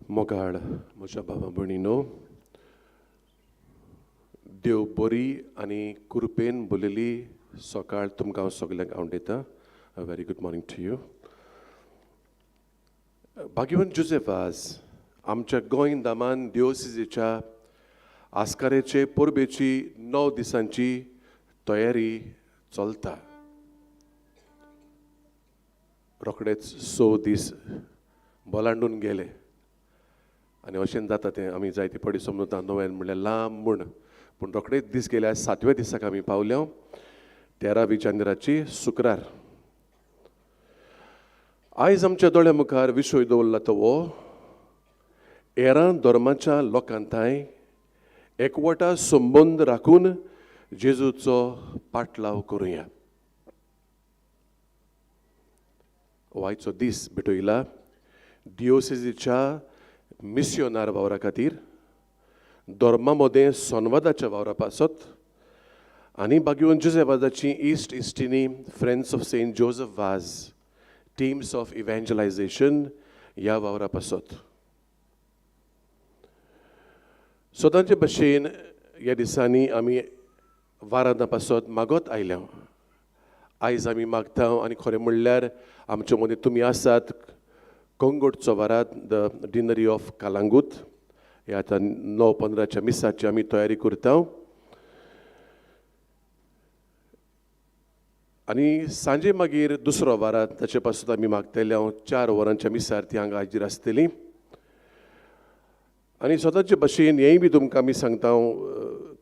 मोगाळ म्हज्या भावा भयणीनो, देव बरी आनी कृपेन भरलेली सकाळ तुमकां हांव सगल्यांक आवडयतां. A very good morning to you. भाग्यवान जोसेफास आमच्या गोंयदामान दिवोसिजेच्या आस्कारेचे परबेची 9 दिसांची तयारी चलता. रोखडेच 6 दीस बोलांडून गेले आनी अशें जाता तें आमी जायते फावटी समजता नोवेन म्हणल्यार लांब म्हूण, पूण रोखडेच दीस गेले. आज 7व्या दिसाक आमी पावल्या. 13 जानेराची शुक्रार. आयज आमच्या दोळ्या मुखार विशय दवरला तो हो, हेरां धर्माच्या लोकांताय एकवटा संबंद राखून जेजूचो पाटलाव करुया. आयचो दीस भेटयला दिओसेसीच्या मिस्योनार वावरा खातीर, धर्मा मदें संवादाच्या वावरा पासत आनी भाग्यवान जोसेफाची ईस्ट इस्टिनी friends of saint Joseph was teams of evangelization ह्या वावरा पासत. स्वतांचे भाशेन ह्या दिसांनी आमी वारांत पासत मागत आयल्या. आयज आमी मागता आनी खरें म्हणल्यार आमचे मदीं तुमी आसात. कोंगुटचो वारात द डिनरी ऑफ कालांगूट ह्या आतां 9:15च्या मिसाची आमी तयारी करता. आनी सांजे मागीर दुसरो वारात ताचे पासून आमी मागतले 4 वरांच्या मिसार ती हांगा हाजीर आसतली. आनी स्वताचे भाशेन हेंय बी तुमकां आमी सांगता,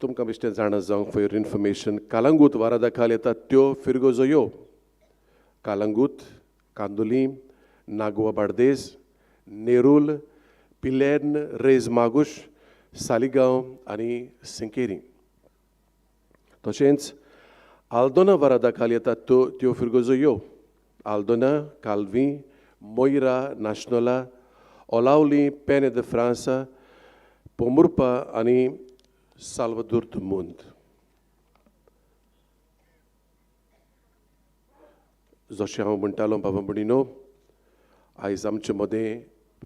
तुमकां बेश्टें जाणा जावंक फॉर युअर इन्फॉर्मेशन. कालांगूट वारा दाखल येतात त्यो फिरगोजो ह्यो: कालांगूट, कांदोलीं, नागवा बार्देस, नेरूल, पिलेर्न, रेज मागुश, सालिगांव आनी सिंकेरी. तशेंच आल्दोना वारा दाखल येतात त्यो फिरगोजो ह्यो: आल्दोना, काल्वी, मोयरा, नाशनोला, ओलावली, पेने de फ्रांसा, पोमुर्पा आनी साल्वादोर दो मुंद. जशें हांव म्हणटालो बाबा भयणीनो, आयज आमचे मदें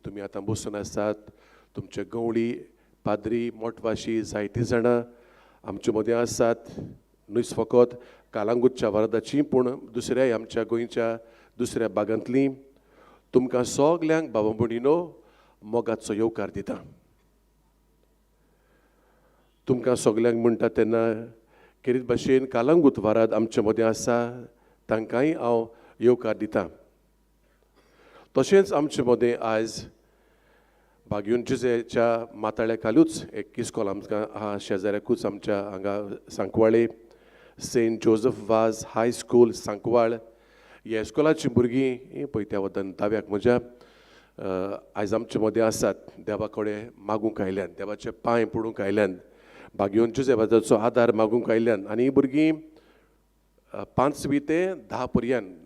तुमी आतां बसून आसात. तुमचे गवळी, पाद्री, मोठवाशी जायतीं जाणां आमचे मदें आसात. न्हयच फकत कालांगूटच्या वारादाची, पूण दुसऱ्या आमच्या गोंयच्या दुसऱ्या भागांतलीं तुमकां सगल्यांक बाबा भयणीनो मोगाचो येवकार दिता. तुमकां सगल्यांक म्हणटा तेन्ना खेरीत भाशेन कालांगूट वाराद आमचे मदें आसा तांकांय हांव येवकार दितां. तशेंच आमचे मदें आयज भाग्यवान जोसेफाच्या माताळ्या खालूच एक इस्कॉल आमकां आहा, शेजाऱ्याकूच आमच्या हांगा सांकवाळे, सेंट जोसेफ वाज हाय स्कूल सांकवाळ. ह्या इस्कॉलाची भुरगीं पळय त्या वतान दाव्याक म्हज्या आयज आमचे मदें आसात. देवा कडेन मागूंक आयल्यान, देवाचे पांय पडूंक आयल्यान, भाग्यवान जोसेफाचो आदार मागूंक आयल्यान. आनी ही भुरगीं 5वी ते 10 पर्यंत,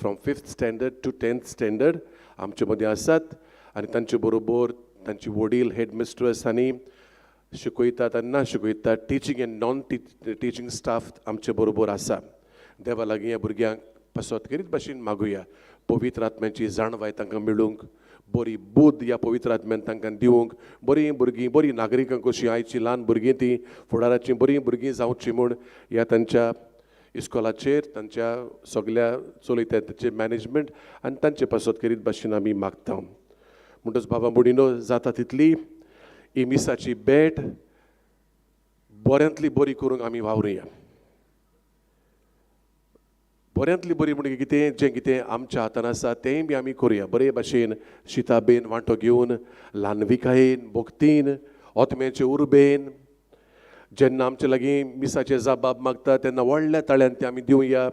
from 5th standard to 10th standard आमचे मदें आसात. आनी तांचे बरोबर तांची वडील हेड मिस्ट्रेस आनी शिकयतात आनी ना शिकयतात, teaching end non teaching staff आमचे बरोबर आसा. देवा लागीं ह्या भुरग्यांक पासत करीत भाशेन मागुया. पवित्र आत्म्याची जाणवाय तांकां मेळूंक, बरी बुद्ध ह्या पवित्र आत्म्यान तांकां दिवंक, बरीं भुरगीं, बरीं नागरिकां कशीं आयचीं ल्हान भुरगीं तीं फुडाराचीं बरीं भुरगीं जावचीं म्हूण ह्या तांच्या इस्कॉलाचेर तांच्या सगल्या चलयतात तांचे मॅनेजमेंट आनी तांचे पासत करीत भाशेन आमी मागता. म्हणटच बाबा भयणीनो, जाता तितली ही मिसाची भेट बऱ्यांतली बरी करूंक आमी वावरुया. बऱ्यांतली बरी म्हणजे कितें, जें कितें आमच्या हातान आसा तेंय बी आमी करुया. बरे भाशेन शिताबेन वांटो घेवन, ल्हानविकायेन, भोक्तीन, ओतम्याचे उर्बेन, जेन्ना आमचे लागीं मिसाचे जबाब मागता तेन्ना व्हडल्या ताळ्यान ते आमी दिवया.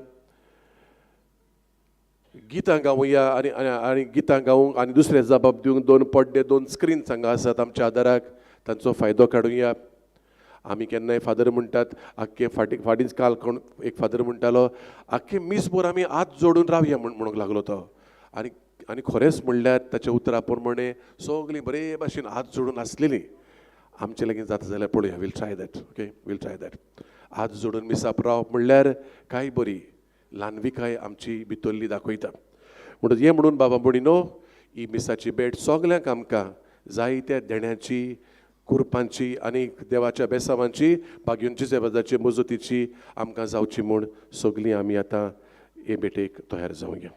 गितां गावुया आनी गितां गावूंक आनी दुसरे जबाब दिवंक 2 पड्डे 2 स्क्रीन्स हांगा आसात आमच्या आदाराक, तांचो फायदो काडुया. आमी केन्नाय फादर म्हणटात, आख्खे फाटींच काल कोण एक फादर म्हणटालो, आख्खे मिसभर आमी हात जोडून रावया म्हणूंक लागलो तो. आनी खरेंच म्हणल्यार ताच्या उतरा प्रमाणे सगलीं बरे भाशेन हात जोडून आसलेलीं. आमचे लागीं जाता जाल्यार पळोवया. We'll try that. Okay, we'll try that. हात जोडून मिसाप रावप म्हणल्यार काय बरी ल्हानविकाय आमची भितरली दाखयता. म्हणटच हें म्हणून बाबा भयणीनो, ही मिसाची भेट सगल्यांक आमकां जायत्या देण्याची कुरपांची आनी देवाच्या बेसांवांची भाग्यूंची सेवाजाची मजतीची आमकां जावची म्हूण सगळीं आमी आतां हे भेटेक तयार जावया.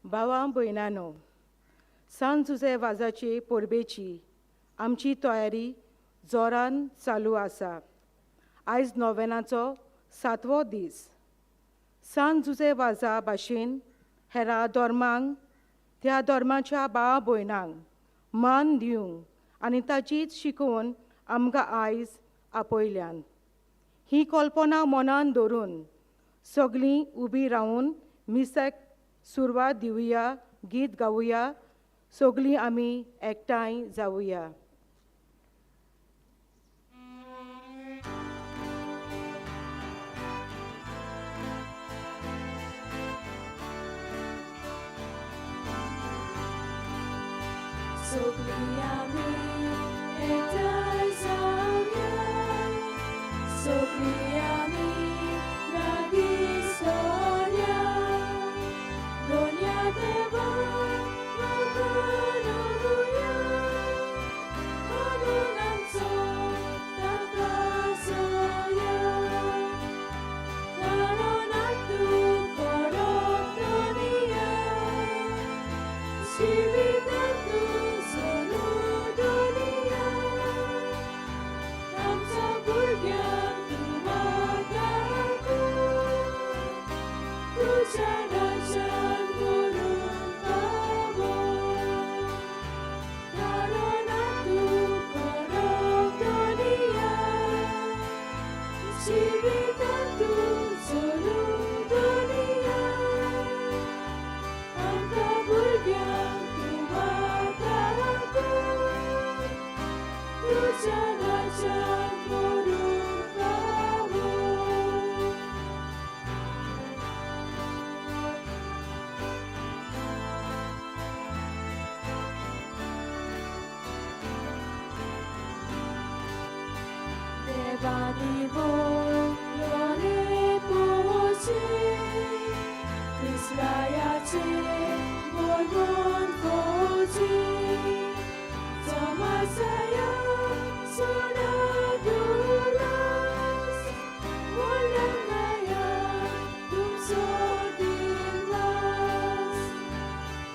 भावां भयणांनो, सांत जुजे वाजाची परबेची आमची तयारी जोरान चालू आसा. आयज नोवेनाचो 7वो दीस. सांत जुजे वाजा भाशेन हेरा धर्मांक त्या धर्माच्या भावा भयणांक मान दिवंक आनी ताचीच शिकोवन आमकां आयज आपयल्यान. ही कल्पना मनान धरून सगळीं उबी रावून मिसाक सुरवात दिवया, गीत गावया, सगळीं आमी एकठांय जावया. सगळीं आमी एकठांय जावया, सगळीं आमी लागीं सरया, दोनया देवाक वगडावया, म्हणून आमचो ताका जाया. ताळोनात तूं करप दुनिया, जिवितांत तूं सोडूं दुनिया. आमच्या भुरग्यांक तूं वाटाकूं, तुज्या राज्यांत व्हरून पावो. ताळोनात तूं करप दुनिया, जिवितांत तूं सोडूं दुनिया. आमच्या भुरग्यांक तूं वाटाकूं, तुज्या राज्यांत व्हरून पावो. देवानी बोललो रे पोचे, इस्रायाचे बोलवून पोचे. समासया सोडा दुलास, वळणाया तुमचो दिवस.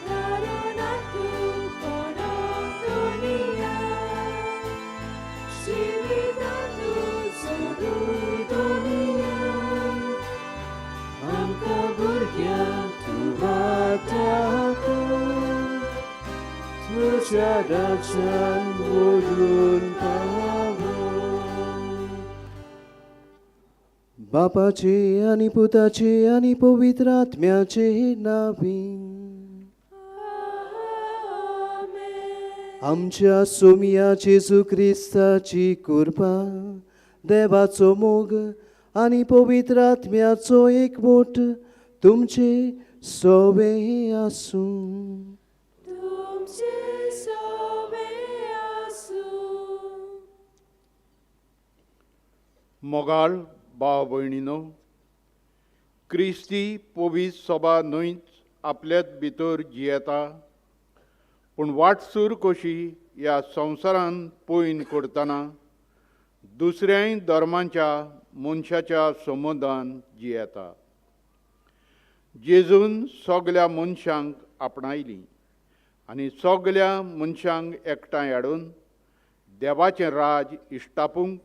ताळोनात तूं करप दुनिया, जिवितांत तूं सोडूं दुनिया. आमकां भुरग्यांक तूं वाटाकूं, तुज्या राज्यांत व्हरून पावो. बापाचे आनी पुताचे आनी पवित्र आत्म्याचे नांवीं. आमेन. आमच्या सोमिया जेजू क्रिस्ताची कृपा, देवाचो मोग आनी पवित्र आत्म्याचो एकवट तुमचे सोबे आसूं. तुमचे सोबे आसूं. मोगाळ भाव भयणीनो, क्रिस्ती पवित्र सभा न्हयच आपल्याच भितर जियेता, पूण वाटसूर कशी ह्या संवसारांत पयन करतना दुसऱ्याय धर्मांच्या मनशाच्या संबंदान जियेता. जेजून सगल्या मनशांक आपणायली आनी सगल्या मनशांक एकठांय हाडून देवाचें राज इश्टापूंक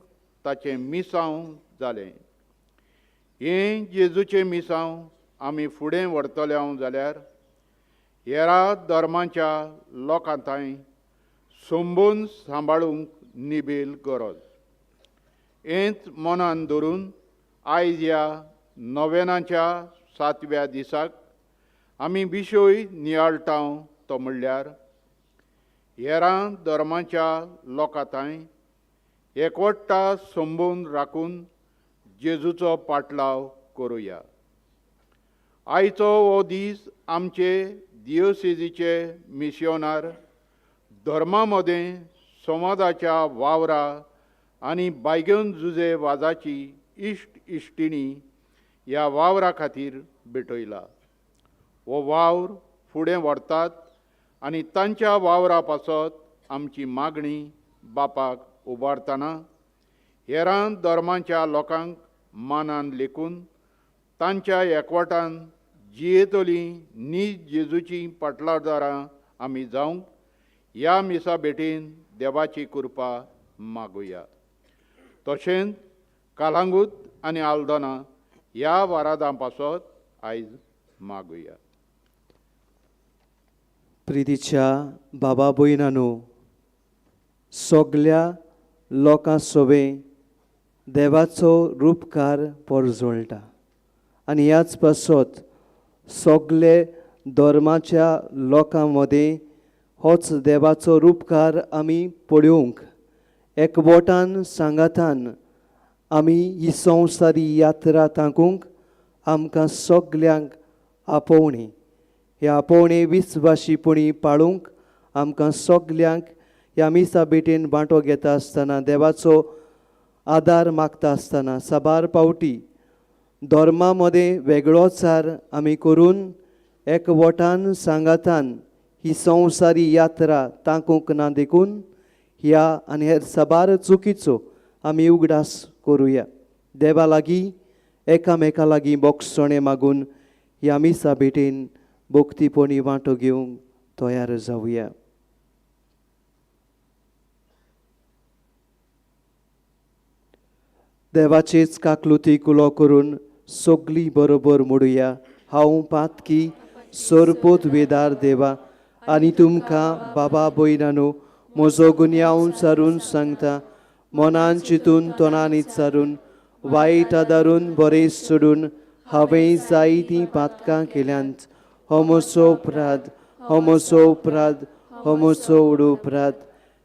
ताचें मिसांव जालें. हें जेजूचें मिसांव आमी फुडें व्हरतले जाल्यार हेरा धर्मांच्या लोकांताय संबंद सांबाळूंक निबेल गरज. हेंच मनान धरून आयज ह्या नोवेनाच्या 7व्या दिसाक आमी विशय नियाळटाव तो म्हणल्यार हेरां धर्माच्या लोकांताय एकवट्टा संबंद राखून जेजूचो पाटलाव करुया. आयचो हो दीस आमचे दियोसेजीचे मिशनार धर्मा मदें संवादाच्या वावरा आनी बायगेवन जुजे वाजाची इश्ट इश्टिणी ह्या वावरा खातीर भेटयला. हो वावर फुडें व्हरतात आनी तांच्या वावरा पासत आमची मागणी बापाक उबारतना हेरां धर्मांच्या लोकांक मानान लेखून तांच्या एकवटान जियेतली नीज जेजूची पाटलादारां आमी जावंक ह्या मिसा भेटेन देवाची कृपा मागुया. तशेंच कालांगूट आनी आल्दोना ह्या वारादां पासत आयज मागुया. प्रितीच्या बाबा भयणांनो, सगल्या लोकां सोबे देवाचो रूपकार परजोळटा आनी ह्याच पासत सगले धर्माच्या लोकां मदें होच देवाचो रूपकार आमी पळोवंक एकवटान सांगातान आमी ही संवसारी यात्रा तांकूंक आमकां सगल्यांक आपोवणी. हे आपोवणे विस्वाशीपणी पाळूंक आमकां सगल्यांक ह्या मिसा भेटेन वांटो घेता आसतना देवाचो आदार मागता आसतना साबार पावटी धर्मा मदें वेगळोचार आमी करून एकवटान सांगातान ही संवसारी यात्रा तांकूंक ना देखून ह्या आनी हेर साबार चुकीचो आमी उगडास करुया. देवा लागीं एकामेका लागीं बोगसणे मागून ह्या मिसा भेटेन भोक्तीपणी वांटो घेवंक तयार जावया. देवाचेच काकलुती कुलो करून सगळीं बरोबर म्हणुया. हांव पातकी सोरपोत वेदार देवा आनी तुमकां बाबा भयणांनो म्हजो गुन्यांव चारून सांगता. मनान चिंतून तोंडान इचारून वायट आदारून बरें सोडून हांवें जायतीं पातकां केल्यांत. हो म्हजो अपराध, हो म्हजो अपराध, हो म्हजो व्हड अपराध.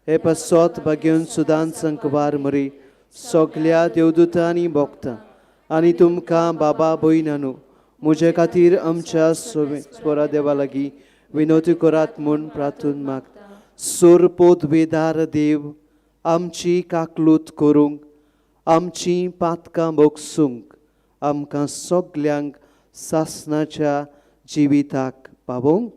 हे पासत भाग्योन सुदान संकवार मरे सगल्या देवदूतांनी भोगता आनी तुमकां बाबा भयणांनो म्हजे खातीर आमच्या स्वरा देवा लागीं विनोती करात म्हूण प्रार्थून मागता. सोरपोत वेदार देव, आमची काकलूत करूंक, आमची पातकां भोगसूंक आमकां सगल्यांक सासणाच्या जिविताक पावोवंक.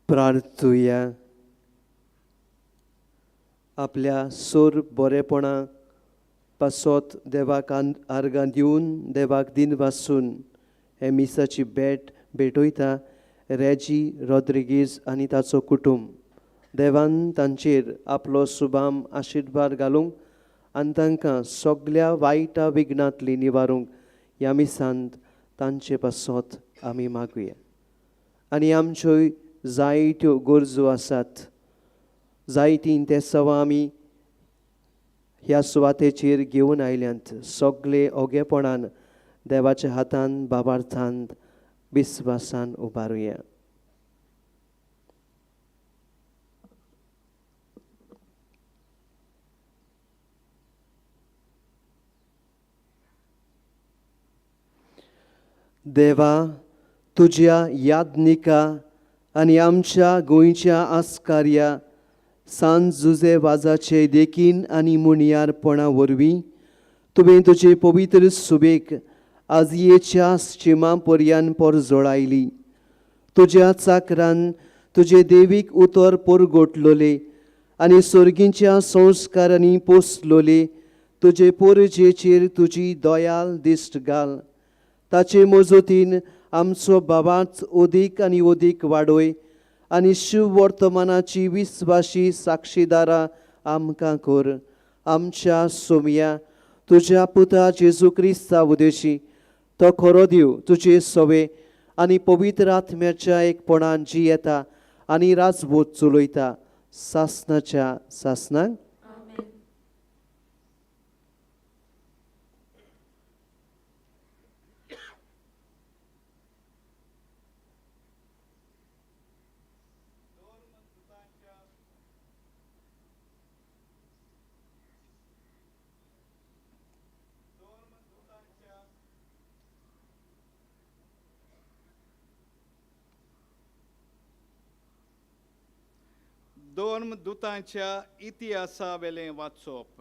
प्रार्थुया. आपल्या सोर बरेपणा पासत देवाक आर्गां दिवन देवाक दिन वासून हे मिसाची भेटयता रेजी रॉड्रिगीज आनी ताचो कुटुंब. देवान तांचेर आपलो सुभाम आशिर्वाद घालूंक आनी तांकां सगल्या वायटा विघ्नांतली निवारूंक ह्या मिसांत तांचे पासत आमी मागुया. आनी आमच्यो जायत्यो गरजो आसात. जायतीं ते सवा आमी ह्या सुवातेचेर घेवन आयल्यांत. सगळे ओगेपणान देवाच्या हातान बाबार्थांत विस्वासान उबारुया. देवा, तुज्या यादनिका आनी आमच्या गोंयच्या आस्कार्या सांत जुजे वाजाचे देखीन आनी मुणयारपणा वरवीं तुवें तुजे पवित्र सुबेक आजयेच्या शिमापर्यंत परजोळायली. तुज्या चाकरान तुजे देवीक उतर परगोटलोले आनी सर्गींच्या संस्कारांनी पोसलोले. तुजे पोरजेचेर तुजी दयाल दिश्ट घाल. ताचे मजतीन आमचो बाबाच ओदीक आनी ओदीक वाडोय आनी शिव वर्तमानाची विस्वाशी साक्षीदारां आमकां कर. आमच्या सोमया तुज्या पुता जेजू क्रिस्ता उदेशी तो खरो देव तुजे सवे आनी पवित्र आत्म्याच्या एकपणान जी येता आनी राजवट चलयता सासनाच्या सासनाक. दोन दुतांच्या इतिहासा वेलें वाचप.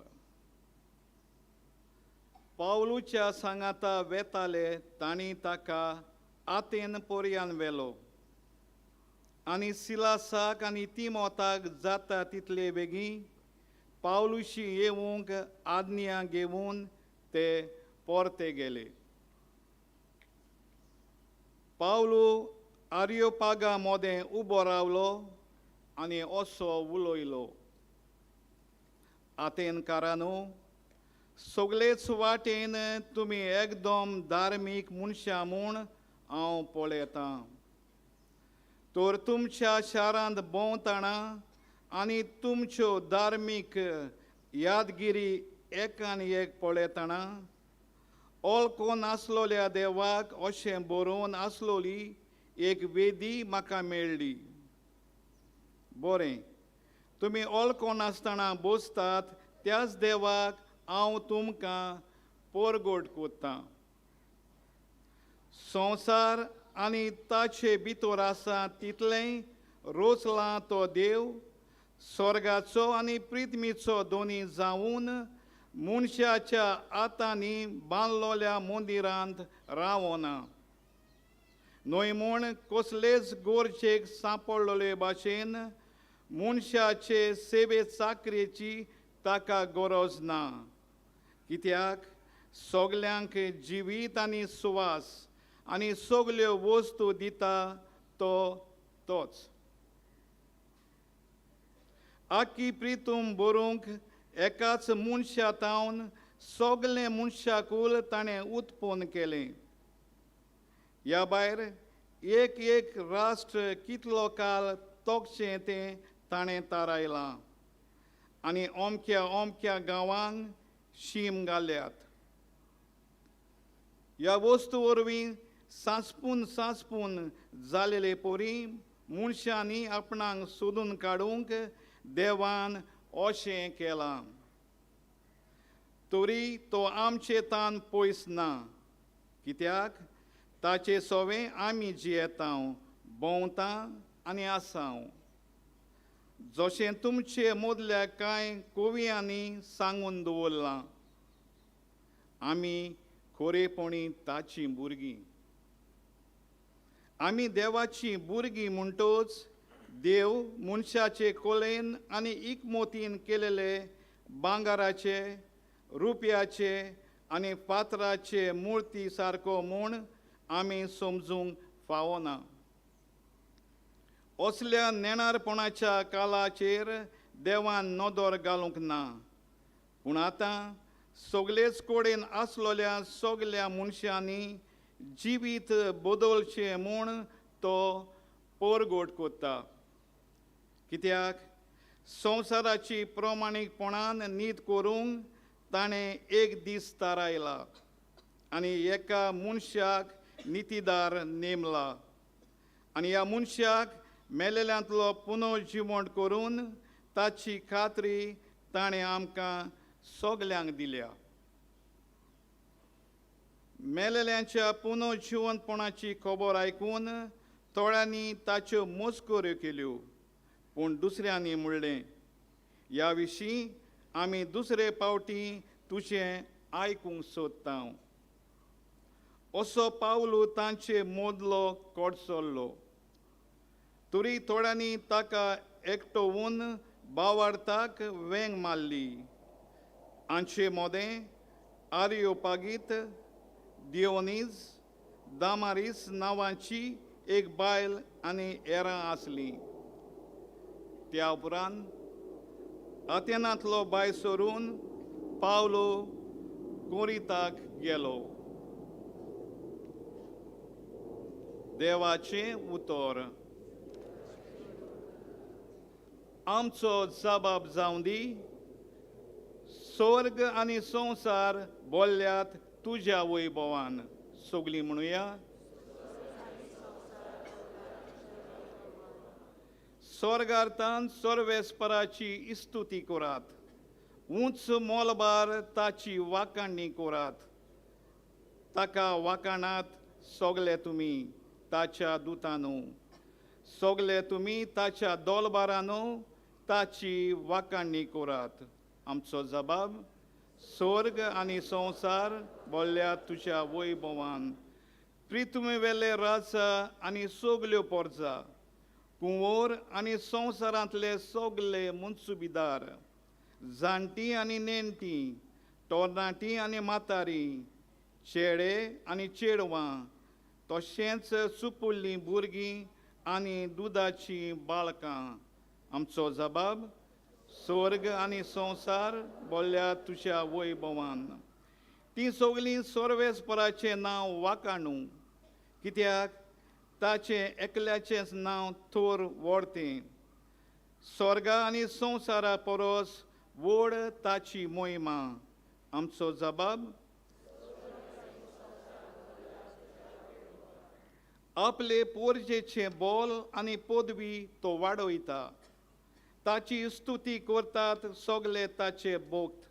पावलूच्या सांगाता वेताले तांणी ताका आतेन पर्यान व्हेलो आनी सिलासाक आनी तिमोथाक जाता तितले बेगीन पावलूशी येवंक आज्ञा घेवन ते परते गेले. पावलू आरियोपागा मोदें उबो रावलो आनी असो उलोयलो. आतेनकारांनो, सगळेच वाटेन तुमी एकदम धार्मीक मनशां म्हूण हांव पळयतां. तर तुमच्या शारांत भोंवतना आनी तुमच्यो धार्मीक यादगिरी एकान एक पळयतना ओळखो नासलोल्या देवाक अशें बरोवन आसलोली एक वेदी म्हाका मेळ्ळी. बरें, तुमी ओळखो नासतना बसतात त्याच देवाक हांव तुमकां परगोट कोत्तां. संवसार आनी ताचे भितर आसा तितलें रोचला तो देव स्वर्गाचो आनी पृथ्वीचो दोनी जावन मनशाच्या हातांनी बांदलोल्या मंदिरांत रावना. न्हय म्हूण कसलेच गोरचेक सांपडलोले भाशेन मनशाचे सेवे चाकरेची ताका गरज ना. कित्याक सगल्यांक जिवीत आनी सुवास आनी सगल्यो वस्तू दिता तो तोच. आख्खी प्रितूम बरोवंक एकाच मनशांतावन सगले मनशाकूल ताणें उत्पन्न केलें. ह्या भायर एक एक राष्ट्र कितलो काल तोखचें तें ताणें थारायलां आनी अमक्या अमक्या गांवांक शीम घाल्यात. ह्या वस्तू वरवीं सांचपून जालेले पोरी मनशांनी आपणाक सोदून काडूंक देवान अशें केलां. तरी तो आमचे तान पयस ना. कित्याक ताचे सोवें आमी जियेतांव, भोंवतां आनी आसांव. जशें तुमचे मदल्या कांय कवियांनी सांगून दवरलां, आमी खरेपणी ताची भुरगीं. आमी देवाची भुरगीं म्हणटोच देव मनशाचे कोलेन आनी इकमोतीन केलेले भांगाराचे, रुपयाचे आनी फातराचे मुर्ती सारको म्हूण आमी समजूंक फावना. असल्या नेणारपणाच्या काळाचेर देवान नदर घालूंक ना. पूण आतां सगलेच कडेन आसलोल्या सगल्या मनशांनी जिवीत बदलचें म्हूण तो परगोट कोत्ता. कित्याक संवसाराची प्रमाणीकपणान न्हीद करूंक ताणें एक दीस थारायला आनी एका मनशाक नितीदार नेमला. आनी ह्या मनशाक मेलेल्यांतलो पुनर्जिवण करून ताची खात्री ताणें आमकां सगल्यांक दिल्या. मेलेल्यांच्या पुनर्जिवनपणाची खबर आयकून थोड्यांनी ताच्यो मस्कऱ्यो केल्यो, पूण दुसऱ्यांनी म्हणलें, ह्या विशीं आमी दुसरे फावटी तुजें आयकूंक सोदतांव. असो पावलू तांचे मोदलो कोडसोल्लो तरी थोड्यांनी ताका एकटोवून बावार्थाक वेंग मारली. आंचे मोदें आरियोपागीत दिओनीज दामारीस नांवाची एक बायल आनी हेरां आसलीं. त्या उपरांत अथेनांतलो भायर सोरून पावलो कोरिंताक गेलो. देवाचें उतर. आमचो जबाब जावं दी. स्वर्ग आनी संवसार बोल्ल्यात तुज्या वैभवान. सगलीं म्हणुया. स्वर्गार्थान सर्वेस्पराची इस्तुती करात. उंच मोलबार ताची वाखाणणी करात. ताका वाखाणात सोगले तुमी ताच्या दुतांनो. सोगले तुमी ताच्या दोलबारांनो ताची वाखाणणी करात. आमचो जबाब. स्वर्ग आनी संवसार बोल्ल्या तुज्या वैभवान. पृथ्वी वेले राजा आनी सोगल्यो पोरजा. कुंवर आनी संवसारांतले सोगले मुनसुबीदार. जाणटी आनी नेणटी. तरणाटी आनी म्हातारी. चेडे आनी चेडवां. तशेंच सुपुल्लीं भुरगीं आनी दुदाचीं बाळकां. आमचो जबाब. स्वर्ग आनी संवसार बोल्ल्या तुज्या वैभवान. तीं सगलीं सर्वेस्पराचें नांव वाखाणू. कित्याक ताचें एकल्याचेंच नांव थोर व्हडतें. स्वर्गा आनी संवसारा परस व्हड ताची मोहिमा. आमचो जबाब. आपले पोरजेचें बोल आनी पदवी तो वाडयता. ताची स्तुती करतात सोगले ताचे भक्त.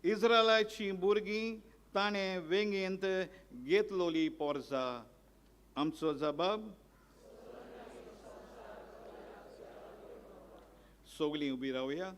इस्रायलाची भुरगीं ताणें वेंगेंत घेतलोली पोरजा. आमचो जबाब. सगलीं उबी रावया.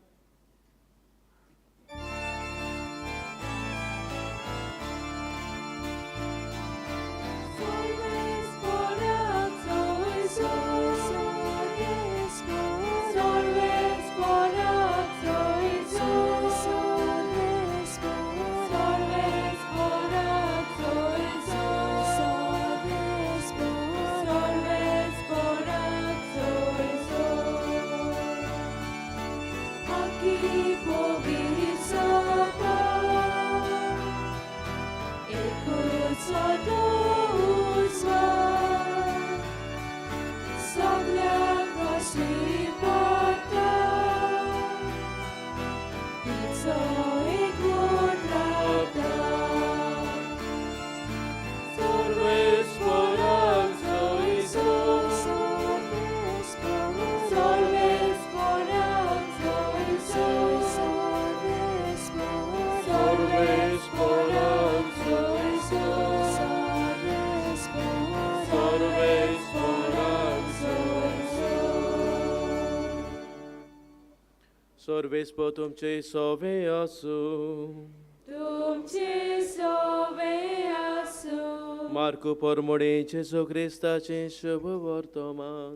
सर्वेस्पर तुमचे सोवे आसूं. तुमचे सोवे आसूं. मार्को परमोडे जेजू क्रिस्ताचे शुभ वर्तमान.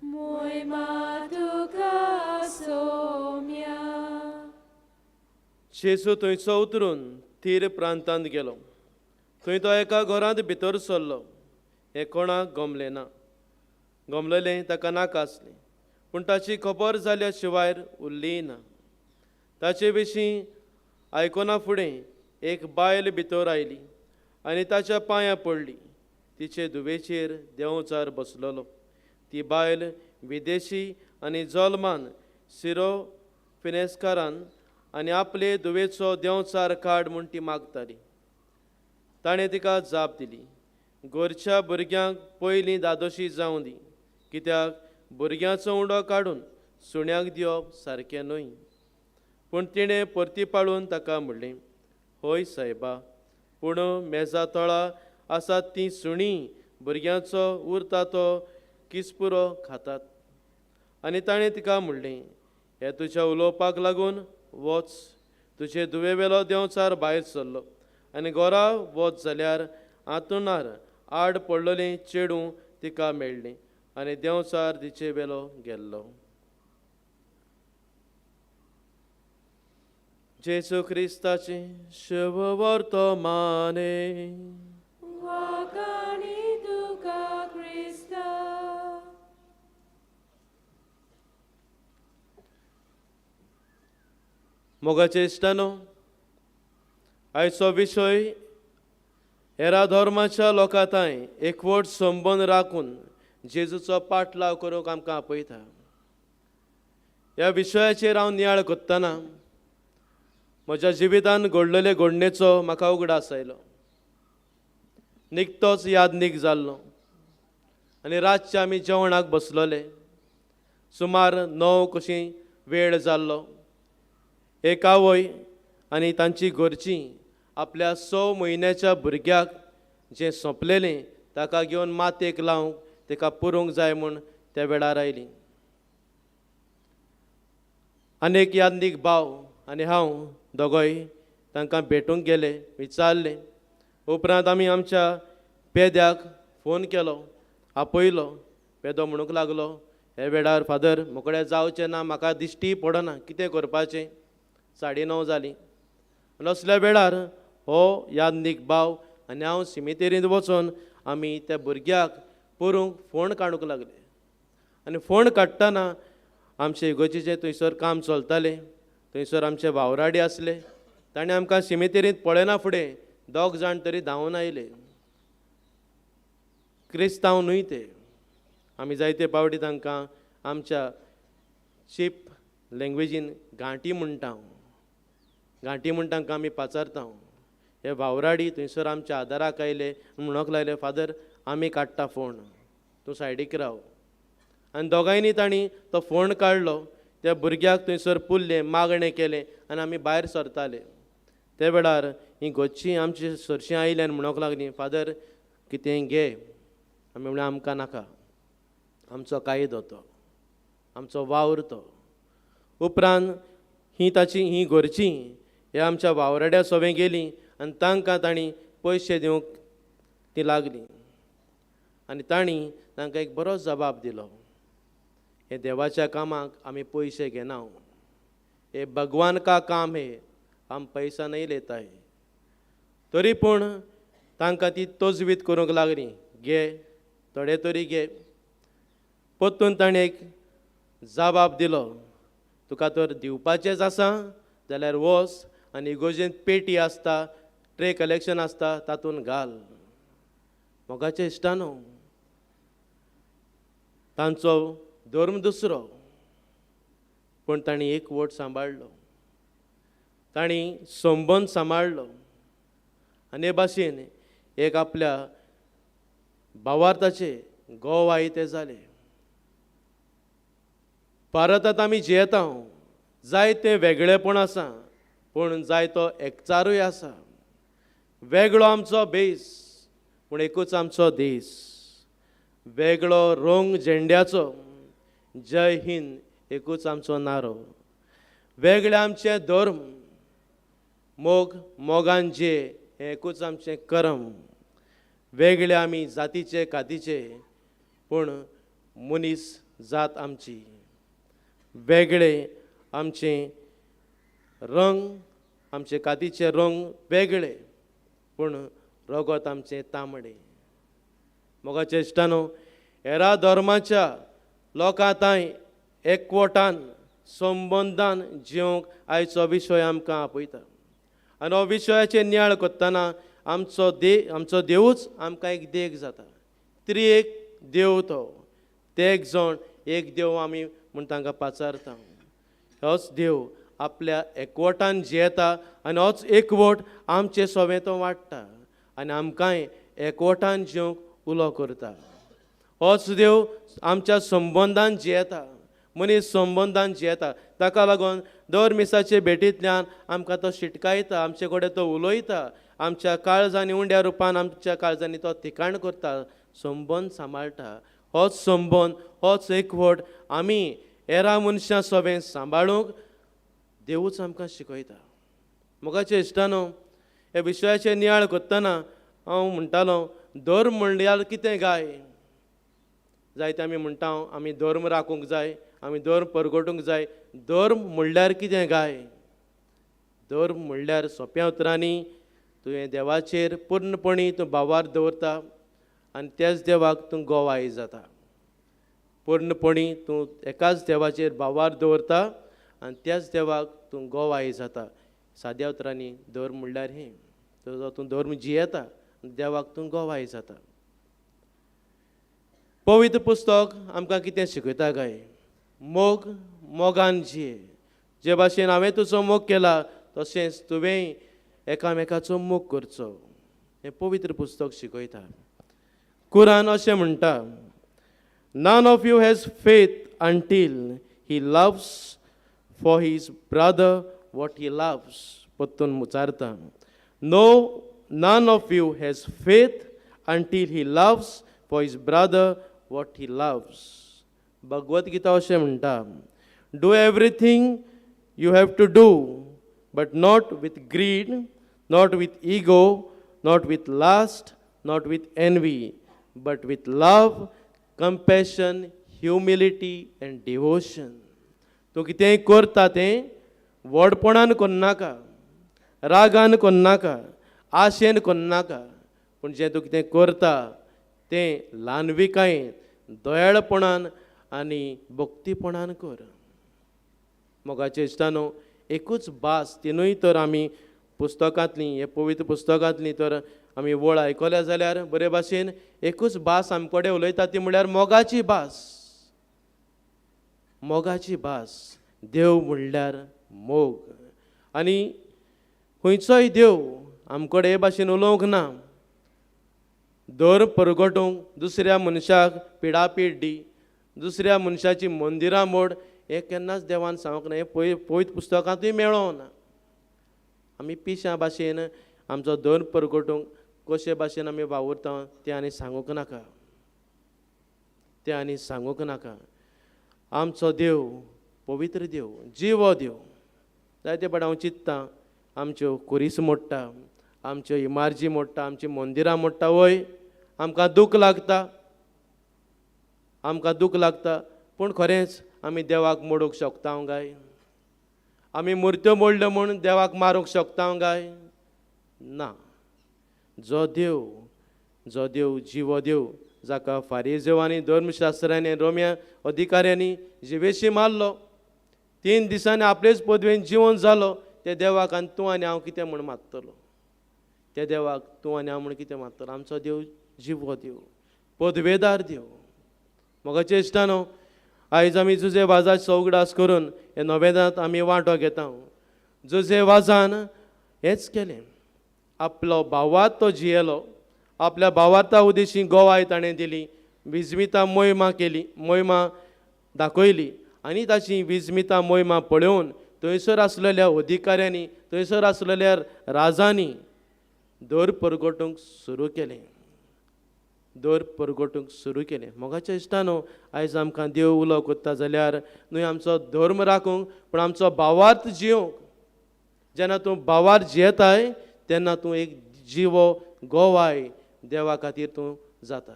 मोहिमा तुका सोम्या. जेजू थंयचो उतरून तीर प्रांतांत गेलो. थंय तो एका घरांत भितर सरलो. हे कोणाक गमलें ना. गमललें ताका नाका आसलें. पूण ताची खबर जाल्या शिवाय उरली ना. ताचे विशीं आयकोना फुडें एक बायल भितर आयली आनी ताच्या पांयां पडली. तिचे धुवेचेर देंवचार बसलोलो. ती बायल विदेशी आनी जल्मान सिरो फिनेस्कारान आनी आपले धुवेचो देंवचार काड म्हूण ती मागताली. ताणें तिका जाप दिली, घरच्या भुरग्यांक पयलीं दादोशी जावं दी, कित्याक भुरग्याचो उंडो काडून सुण्याक दिवप सारकें न्हय. पूण तिणें परती पाळून ताका म्हणलें, होय सायबा, पूण मेजा तळा आसात तीं सुणीं भुरग्यांचो उरता तो किसपुरो खातात. आनी ताणें तिका म्हणलें, हे तुज्या उलोवपाक लागून वच, तुजे धुवेवेलो देंवचार भायर सरलो. आनी घरा वच जाल्यार हातूनार आड पडलोलीं चेडूं तिका मेळ्ळीं आनी देंवचार तिचे वेलो गेल्लो. जेसू क्रिस्ताची शुभ वर्तमाने Wakani tuka Krista. मोगाचे इश्टानो, आयचो विशय हेरा धर्माच्या लोकां तांय एकवट संबंद राखून जेजूचो पाटलाव करूंक आमकां आपयता. ह्या विशयाचेर हांव नियाळ कोत्तना म्हज्या जिवितान घडलेले घडणेचो म्हाका उगडास आयलो. निकतोच यादनीक जाल्लो आनी रातचे आमी जेवणाक बसलोले. सुमार 9 कशी वेळ जाल्लो. एक आवय आनी तांची घरचीं आपल्या 6 म्हयन्याच्या भुरग्याक जें सोंपलेलें ताका घेवन मातयेक लावंक ताका पुरूंक जाय म्हूण त्या वेळार आयलीं. आनीक यादनीक भाव आनी हांव दोगोय तांकां भेटूंक गेले, विचारलें. उपरांत आमी आमच्या पेद्याक फोन केलो, आपयलो. पेदो म्हणूंक लागलो, हे वेळार फादर मोकळे जावचें ना, म्हाका दिश्टी पडना, कितें करपाचें. 9:30 जालीं. आनी असल्या वेळार हो यादनीक भाव आनी हांव सिमितेरींत वचून आमी त्या भुरग्याक परूंक फोण काडूंक लागले. आनी फोण काडटना आमचे इगोर्जीचें थंयसर काम चलतालें. थंयसर आमचे वावराडी आसले. ताणें आमकां सिमितेरींत पळयना फुडें 2 जाण तरी धांवून आयले. क्रिस्तांव न्हय ते. आमी जायते पावटी तांकां आमच्या चीप लँग्वेजीन गांठी म्हणटा. गांठी म्हूण तांकां आमी पाचारता. हे वावराडी थंयसर आमच्या आदाराक आयले. म्हणूंक लागले, फादर आमी काडटा फोण, तूं सायडीक राव. आनी दोगांयनी तांणी तो फोण काडलो. त्या भुरग्याक थंयसर पुल्लें, मागणें केलें आनी आमी भायर सरताले. त्या वेळार हीं घोतचीं आमची सरशीं आयलीं आनी म्हणूंक लागलीं, फादर कितें घे. आमी म्हणलें आमकां नाका, आमचो कायदो तो, आमचो वावर तो. उपरांत हीं घरचीं हे आमच्या वावराड्या सोबे गेलीं आनी तांकां तांणी पयशे दिवंक तीं लागलीं. आनी तांणी तांकां एक बरो जबाब दिलो, हे देवाच्या कामाक आमी पयशे घेना. हे भगवान का काम है, हम पैसा नहीं लेता है. तरी पूण तांकां ती तोजवीत करूंक लागलीं, घे थोडे तरी घे. परतून ताणें एक जबाब दिलो, तुका तर दिवपाचेंच आसा जाल्यार वच आनी इगोर्जेंत पेटी आसता, ट्रे कलेक्शन आसता, तातूंत घाल. मोगाचे इश्टानो, तांचो धर्म दुसरो, पूण तांणी एक वट सांबाळ्ळो. तांणी संबंद सांबाळ्ळो. आनी हे भाशेन एक आपल्या भावार्थाचे घोव आयते जाले. भारतांत आमी जियेता, जायते वेगळेपण आसा, पूण जायतो एकचारूय आसा. वेगळो आमचो भेस, पूण एकूच आमचो देश. वेगळो रंग झेंड्याचो, जय हिंद एकूच आमचो नारो. वेगळे आमचे धर्म, मोगान जे एकूच आमचें कर्म. वेगळे आमी जातीचे कातीचे, पूण मनीस जात आमची. वेगळे आमचे रंग, आमचे कातीचे रंग वेगळे, पूण रगत आमचें तांबडें. मोगाचे इश्टानो, हेरा धर्माच्या लोकां तांय एकवटान संबंदान जिवंक आयचो विशय आमकां आपयता. आनी हो विशयाचेर नियाळ कोत्तना आमचो देवूच आमकां एक देग जाता. त्रिएक देव तो, तेग जण एक देव आमी म्हूण तांकां पाचारता. होच देव आपल्या एकवटान जियेता आनी होच एकवट आमचे सोबे तो वाडटा आनी आमकांय एकवटान जिवंक उलो करता. होच देव आमच्या संबंदान जियेता, मनीस संबंदान जियेता. ताका लागून दर मिसाचे भेटींतल्यान आमकां तो शिटकायता, आमचे कडेन तो उलयता, आमच्या काळजांनी उंड्या रुपान आमच्या काळजांनी तो ठिकाण करता, संबंद सांबाळटा. होच संबंद, होच एकवट आमी हेरा मनशां सोबे सांबाळूंक देवूच आमकां शिकयता. मोगाचे इश्टानो, हे विशयाचेर नियाळ कोत्तना हांव म्हणटालो धर्म म्हणल्यार कितें काय. जायते आमी म्हणटा आमी धर्म राखूंक जाय, आमी धर्म परगटूंक जाय. धर्म म्हणल्यार कितें काय. धर्म म्हणल्यार सोंप्या उतरांनी तुवें देवाचेर पूर्णपणी तूं बावार दवरता आनी त्याच देवाक तूं गोवाय जाता. पूर्णपणी तूं एकाच देवाचेर बावार दवरता आनी त्याच देवाक तूं गोवाय जाता. साद्या उतरांनी धर्म म्हणल्यार हें. तुजो तूं धर्म जियेता देवाक तूं गोवाय जाता. पवित्र पुस्तक आमकां कितें शिकयता काय. मोगान जिये. जे भाशेन हांवें तुजो मोग केला तशेंच तुवें एकामेकाचो मोग करचो. हें पवित्र पुस्तक शिकयता. कुरान अशें म्हणटा, none of you has faith until he loves for his brother what he loves. परतून मुचारता, none of you has faith until he loves for his brother what he loves. Bhagavad Gita अशें म्हणटा, do everything you have to do, but not with greed, not with ego, not with lust, not with envy, but with love, compassion, humility and devotion. तूं कितेंय करता तें व्हडपणान करनाका, रागान करनाका, आशेन करनाका. पूण जें तूं कितें करता तें ल्हानविकायेन, दयाळपणान आनी भक्तीपणान कर. मोगाचे इश्टानो, एकूच भास तिनूय तर आमी पुस्तकांतलीं, हे पवित्र पुस्तकांतलीं तर आमी वळ आयकल्या जाल्यार बरे भाशेन एकूच भास आमचे कडेन उलयता ती म्हळ्यार मोगाची भास. मोगाची भास. देव म्हणल्यार मोग. आनी खंयचोय देव आमचे कडेन हे भाशेन उलोवंक ना. धर्म परगटूंक, दुसऱ्या मनशाक पिडापीड दी, दुसऱ्या मनशाची मंदिरां मोड, हें केन्नाच देवान सांगूंक ना. हें पवित्र पुस्तकांतूय मेळों ना. आमी पिश्या भाशेन आमचो धर्म परगटूंक कशे भाशेन आमी वावुरता तें आनी सांगूंक नाका. तें आनी सांगूंक नाका. आमचो देव पवित्र देव, जिवो देव. जायते फावट हांव चिंत्तां आमच्यो कुरीस मोडटा, आमच्यो इमारजी मोडटा, आमचीं मंदिरां मोडटा. वय आमकां दूख लागता, आमकां दूख लागता. पूण खरेंच आमी देवाक मोडूंक शकता काय. आमी मुर्त्यो मोडल्यो म्हूण देवाक मारूंक शकता काय. ना. जो देव जिवो देव, जाका फारिझेव आनी धर्मशास्त्रांनी रोम्या अधिकाऱ्यांनी जिवेशी मारलो, 3 दिसांनी आपलेच पदवेन जिवन जालो, त्या देवाक आनी तूं आनी हांव कितें म्हूण मागतलो. त्या देवाक तूं आनी हांव म्हूण कितें मागतलो. आमचो देव जिवो देव, पदवेदार देव. मोगाचे इश्टानो, आयज आमी जुजे वाजा चौगडास करून हे नोवेनांत आमी वांटो घेता. जुजे वाजान हेंच केलें. आपलो भावात तो जियेलो, आपल्या भावार्था उदेशी गोवाय ताणें दिली, विजमिता मोहिमा केली, मोहिमा दाखयली. आनी ताची विजमिता मोहिमा पळोवन थंयसर आसलेल्या अधिकाऱ्यांनी, थंयसर आसलेल्या राजांनी दर परगटूंक सुरू केलें. दर परगटूंक सुरू केलें. मोगाच्या इश्टानो, आयज आमकां देव उलो करता जाल्यार न्हय आमचो धर्म राखूंक, पूण आमचो भावार्थ जियोंक. जेन्ना तूं भावार जियेताय तेन्ना तूं एक जिवो गोवाय देवा खातीर तूं जाता.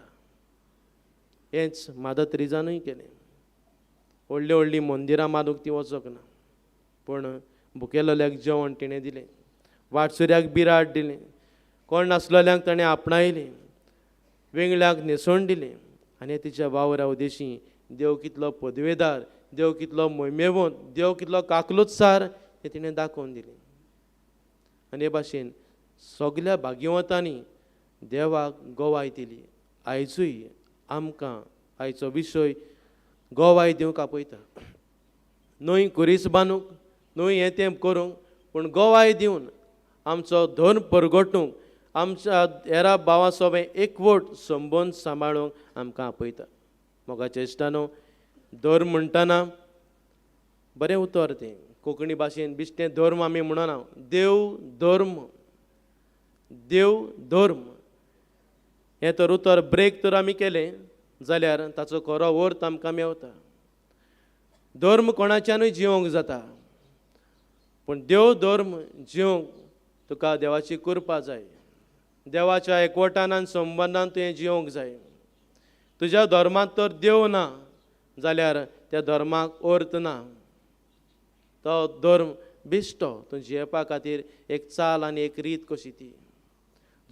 हेंच मादर तेरेजानूय केलें. व्हडलीं व्हडलीं मंदिरां मारूंक ती वचोंक ना, पूण भुकेलोल्याक जेवण तिणें दिलें, वाटसुऱ्याक बिराड दिलें, कोण नासलेल्यांक ताणें आपणायलें, वेगळ्याक न्हेसोवन दिलें. आनी तिच्या वावरा उदेशी देव कितलो पदवेदार, देव कितलो मोहिमेवंत, देव कितलो काकलुतसार हें तिणें दाखोवन दिलें. आनी हे भाशेन सगल्या भाग्यवंतांनी देवाक गोवाय दिली. आयजूय आमकां आयचो विशय गोवाय दिवंक आपयता. न्हय कुरीस बांदूंक, न्हय हें तें करूंक, पूण गोवाय दिवन आमचो धर्म परगटूंक, आमच्या हेरा भावां सोबें एकवट संबंद सांबाळूंक आमकां आपयता. मोगाचे इश्टानो, धर्म म्हणटना बरें उतर तें कोंकणी भाशेन बिश्टें धर्म आमी म्हणना. देव धर्म, देव धर्म हें तर उतर ब्रेक तर आमी केलें जाल्यार ताचो खरो अर्थ आमकां मेवता. धर्म कोणाच्यानूय जिवंक जाता, पूण देव धर्म जिवंक तुका देवाची कृपा जाय. देवाच्या एकवटान आनी संबंदान तुवें जिवंक जाय. तुज्या धर्मांत तर देव ना जाल्यार त्या धर्माक अर्थ ना. तो धर्म बिश्टो तूं जियेपा खातीर एक चाल आनी एक रीत कशी ती.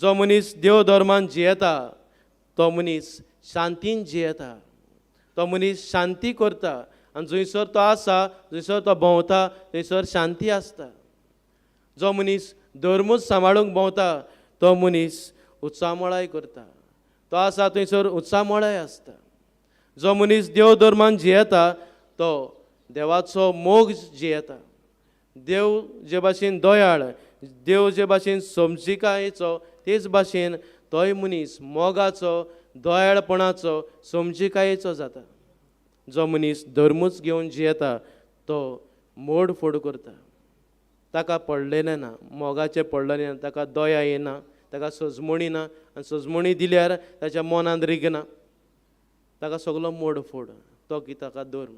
जो मनीस देव धर्मान जियेता तो मनीस शांतीन जियेता. तो मनीस शांती करता आनी जंयसर तो आसा, जंयसर तो भोंवता थंयसर शांती आसता. जो मनीस धर्मूच सांबाळूंक भोंवता तो मनीस उत्सामळाय करता. तो आसा थंयसर उत्सामळाय आसता. जो मनीस देव धर्मान जियेता तो देवाचो मोग जियेता. देव जे भाशेन दयाळ, देव जे भाशेन समजिकायेचो तेच भाशेन तोय मनीस मोगाचो, दयाळपणाचो, समजिकायेचो जाता. जो मनीस धर्मूच घेवन जियेता तो मोडफोड करता. ताका पडलेलें ना, मोगाचें पडलेलें ना, ताका दया येना, ताका सजमणी ना, आनी सजमणी दिल्यार ताच्या मनांत रिगना. ताका सगलो मोडफोड. तो की ताका धर्म.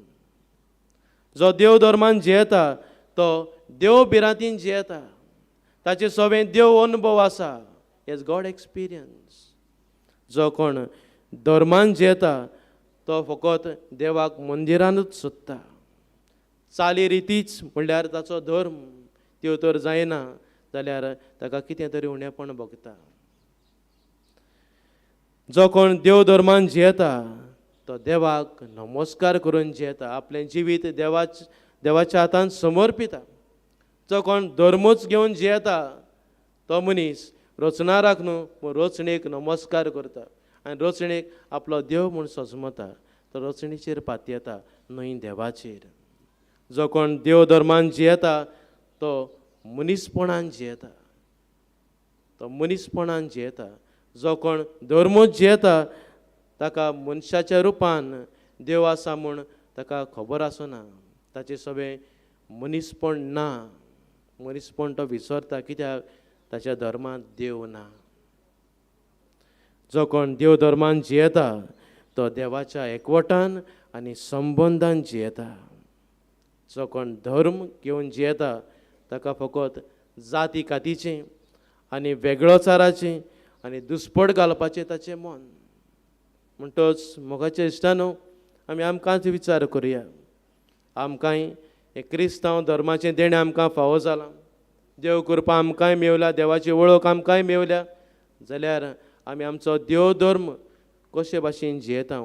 जो देव धर्मान जियेता तो देव भिरांतीन जियेता. ताचे सगळें देव अनुभव आसा. As God experience. जो कोण धर्मान जियेता तो फकत देवाक मंदिरानूच सोदता. चाली रितीच म्हणल्यार ताचो धर्म त्यो तर जायना जाल्यार ताका कितें तरी उणेपण भोगता. जो कोण देव धर्मान जियेता तो देवाक नमस्कार करून जियेता. आपलें जिवीत देवाच्या हातान समर्पिता. जो कोण धर्मूच घेवन जियेता तो मनीस रचणाराक न्हू पूण रचणेक नमस्कार करता आनी रचणेक आपलो देव म्हूण सजमता. तो रचणेचेर पातयेता न्हय देवाचेर. जो कोण देव धर्मान जियेता तो मनीसपणान जियेता. तो मनीसपणान जियेता. जो कोण धर्मूच जियेता ताका मनशाच्या रुपान देव आसा म्हूण ताका खबर आसना. ताचें सगळें मनीसपण ना. मनीसपण तो विसरता कित्याक ताच्या धर्मांत देव ना. जो कोण देव धर्मान जियेता तो देवाच्या एकवटान आनी संबंदान जियेता. जो कोण धर्म घेवन जियेता ताका फकत जाती कातीचें आनी वेगळोचाराचें आनी दुस्पट घालपाचें ताचें मन. म्हणटच मोगाच्या इश्टानो आमी आमकांच विचार करुया. आमकांय हे क्रिस्तांव धर्माचें देणें आमकां फावो जालां. देव कृपा आमकांय मेवल्या, देवाची वळख आमकांय मेवल्या जाल्यार आमी आमचो देव धर्म कशे भाशेन जियेता.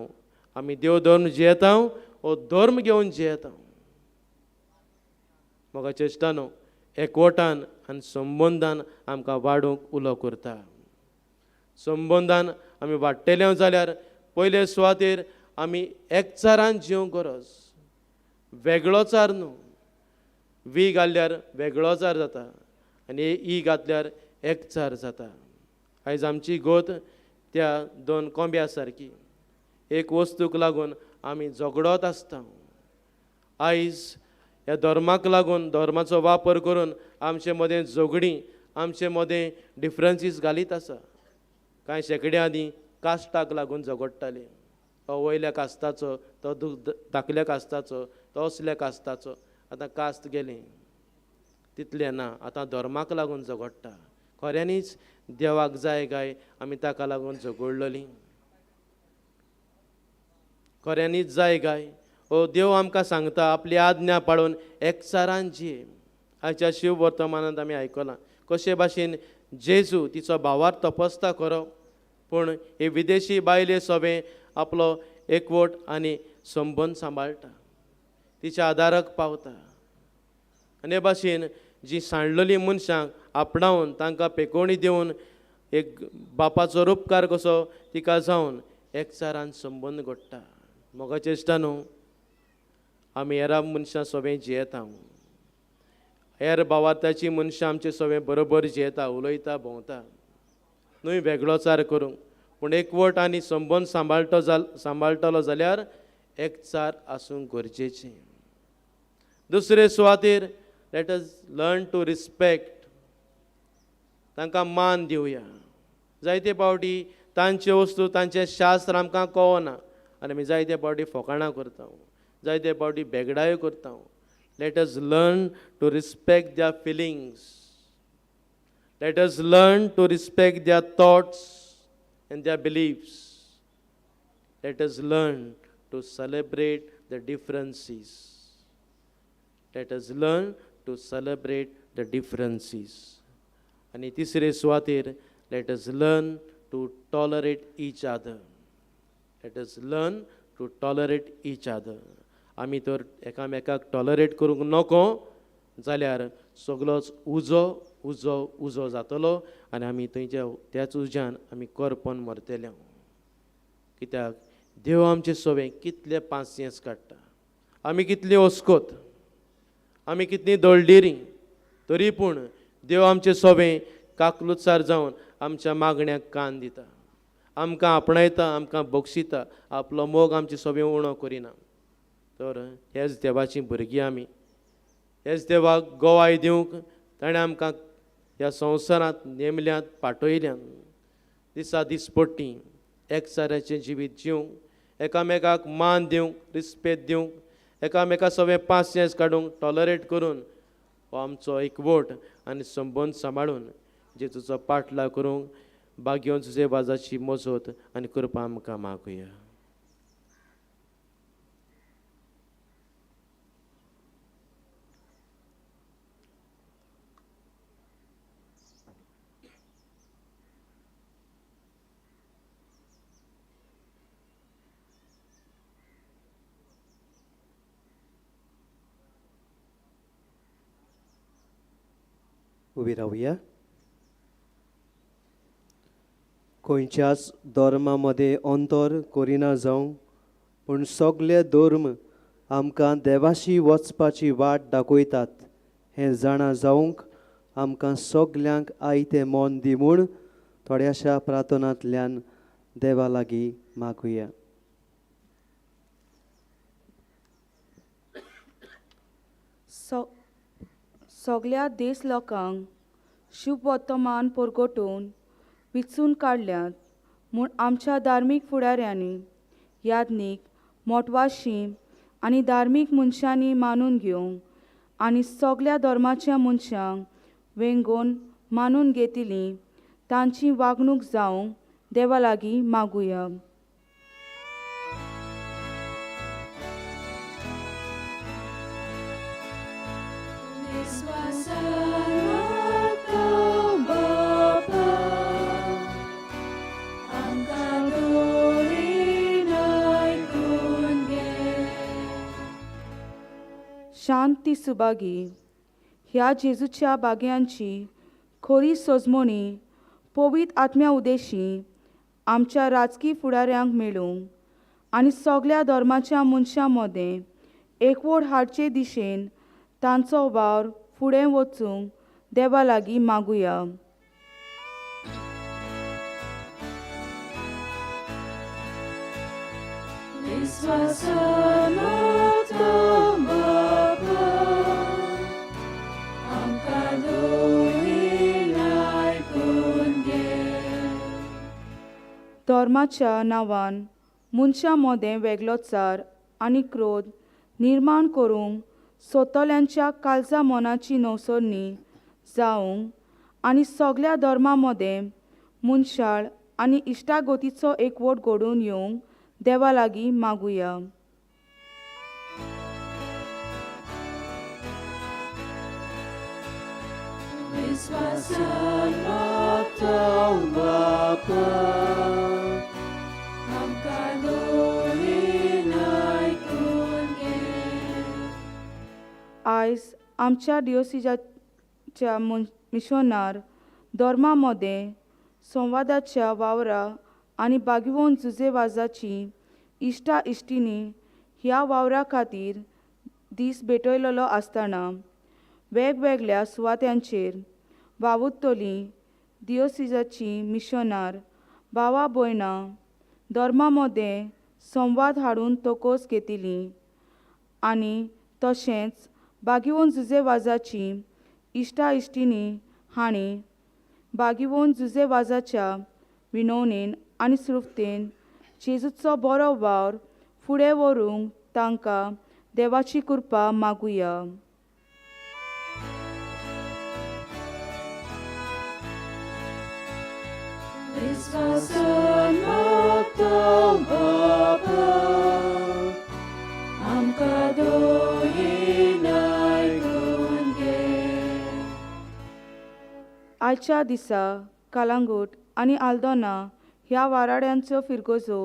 आमी देव धर्म जियेता वो धर्म घेवन जियेता. मोगाच्या इश्टानो एकवटान आनी संबंदान आमकां वाडूंक उलो करता. संबंदान आमी वाडटले जाल्यार पयले सुवातेर आमी एकचारान जिवंक गरज. वेगळोचार न्हू. वी घाल्ल्यार वेगळोचार जाता आनी ई घातल्यार एकचार जाता. आयज आमची गोत त्या दोन कोंब्या सारकी. एक वस्तूक लागून आमी झगडत आसता. आयज ह्या धर्माक लागून धर्माचो वापर करून आमचे मदें झगडीं, आमचे मदें डिफरन्सीस घालीत आसा. कांय शेंकड्या आदीं कास्टाक लागून झगडटाले. तो वयल्या कास्ताचो, तो धाकल्या कास्ताचो, तो असल्या कास्ताचो. आतां कास्त गेलें. तितलें ना. आतां धर्माक लागून झगडटा. खऱ्यांनीच देवाक जाय काय आमी ताका लागून झगडलेलीं. खऱ्यांनीच जाय काय ओ देव आमकां सांगता आपली आज्ञा पाळून एकचारान जिये. आयच्या शिव वर्तमानांत आमी आयकलां कशे भाशेन जेजू तिचो भावार तपस्ता करप पूण हे विदेशी बायले सगळे आपलो एकवट आनी संबंद सांबाळटा. तिच्या आदाराक पावता. आनी हे भाशेन जी सांडलेलीं मनशांक आपणावन तांकां पेकोवणी दिवन एक बापाचो उपकार कसो तिका जावन एकचारान संबंद घडटा. मोगाच्या इश्टानो आमी हेरा मनशां सगळें जियेता. हेर भावार्थाची मनशां आमचे सगळें बरोबर जियेता, उलयता, भोंवता. न्हय वेगळोचार करूंक पूण एकवट आनी संबंद सांबाळटलो जाल्यार एकचार आसूंक गरजेचें. दुसरे सुवातेर let us learn to respect. तांकां मान दिवया. जायते फावटी तांचे वस्तू तांचे शास्त्र आमकां कळना आनी आमी जायते फावटी फकाणां करता. जायते फावटी बेगडायो करता. Let us learn to respect their feelings. Let us learn to respect their thoughts and their beliefs. Let us learn to celebrate the differences. Let us learn to celebrate the differences. आणि तिसरे सुवातेर, let us learn to tolerate each other. Let us learn to tolerate each other. आमी तर एकामेकाक tolerate करूंक नको जाल्यार सगळोच उजो उजो उजो जातलो आनी आमी थंयच्या त्याच उज्यान आमी करपोन मरतले. कित्याक देव आमचे सवें कितले पासियेंस काडटा. आमी कितली ओस्कोत, आमी कितली दळडिरी, तरी पूण देव आमचे सवें काकलुतसार जावन आमच्या मागण्यांक कान दिता, आमकां आपणायता, आमकां बक्षिता, आपलो मोग आमचे सवें उणो करिना. तर हेच देवाची भुरगीं आमी. हेच देवाक गोवाय दिवंक ताणें आमकां ह्या संवसारांत नेमल्यांत पाठयल्यात. दिसा दीस पडटी एकचाराचें जिवीत जिवंक, एकामेकाक मान दिवंक, रिस्पेद दिवंक, एकामेका सवें पासियेंस काडूंक, टॉलरेट करून हो आमचो एकवट आनी संबंद सांबाळून जेजूचो पाटलाव करूंक बागयोन जुजेबाजाची मजत आनी कृपा आमकां मागुया. उबी रावया. खंयच्याच धर्मामध्ये अंतर करिना जावं, पूण सगळे धर्म आमकां देवाशी वचपाची वाट दाखयतात हें जाणा जावंक आमकां सगल्यांक आयतें मन दी म्हूण थोड्याशा प्रार्थनांतल्यान देवा लागीं मागुया. सगळ्या देश लोकांक शुभ वर्तमान परगटून विचून काडल्यात म्हूण आमच्या धार्मीक फुडाऱ्यांनी याज्ञीक मोटवाशीं आनी धार्मीक मनशांनी मानून घेवंक आनी सगळ्या धर्माच्या मनशांक वेंगोन मानून घेतिली तांची वागणूक जावंक देवा लागीं मागुया. शांती सुभागी ह्या जेजूच्या बागयांची खरी सजमणी पवित्र आत्म्या उदेशी आमच्या राजकीय फुडाऱ्यांक मेळूंक आनी सगळ्या धर्माच्या मनशां मदें एकवट हाडचे दिशेन तांचो वावर फुडें वचूंक देवा लागीं मागुया. धर्माच्या नांवान मनशां मदें वेगळोचार आनी क्रोध निर्माण करूंक सोतल्यांच्या काळजा मनाची नवसरणी जावंक आनी सगळ्या धर्मां मदें मनशाळ आनी इश्टागतीचो एकवट घडून येवंक देवा लागीं मागुया. आयज आमच्या डिओसिजाच्या मिशनार धर्मा मदें संवादाच्या वावरा आनी बागवोन जुजेबाजाची इश्टा इश्टिणी ह्या वावरा खातीर दीस भेटयलेलो आसतना वेगवेगळ्या सुवात्यांचेर वावुरतलीं डिओसिजाची मिशनार भावा भयणां धर्मा मदें संवाद हाडून तोकोस घेतिलीं आनी तशेंच बागवोन जुजेबाजाची इश्टा इश्टिणी हांणी बागवोन जुजेबाजाच्या विनवणेन आनी सुरतेन जेजूचो बरो वावर फुडें व्हरूंक तांकां देवाची कृपा मागुया. विस्वासान मागता बापा आमकां दोयेन आयकून घे. आयच्या दिसा कालांगूट आनी आल्दोना ह्या वाराड्यांचो फिरगोजो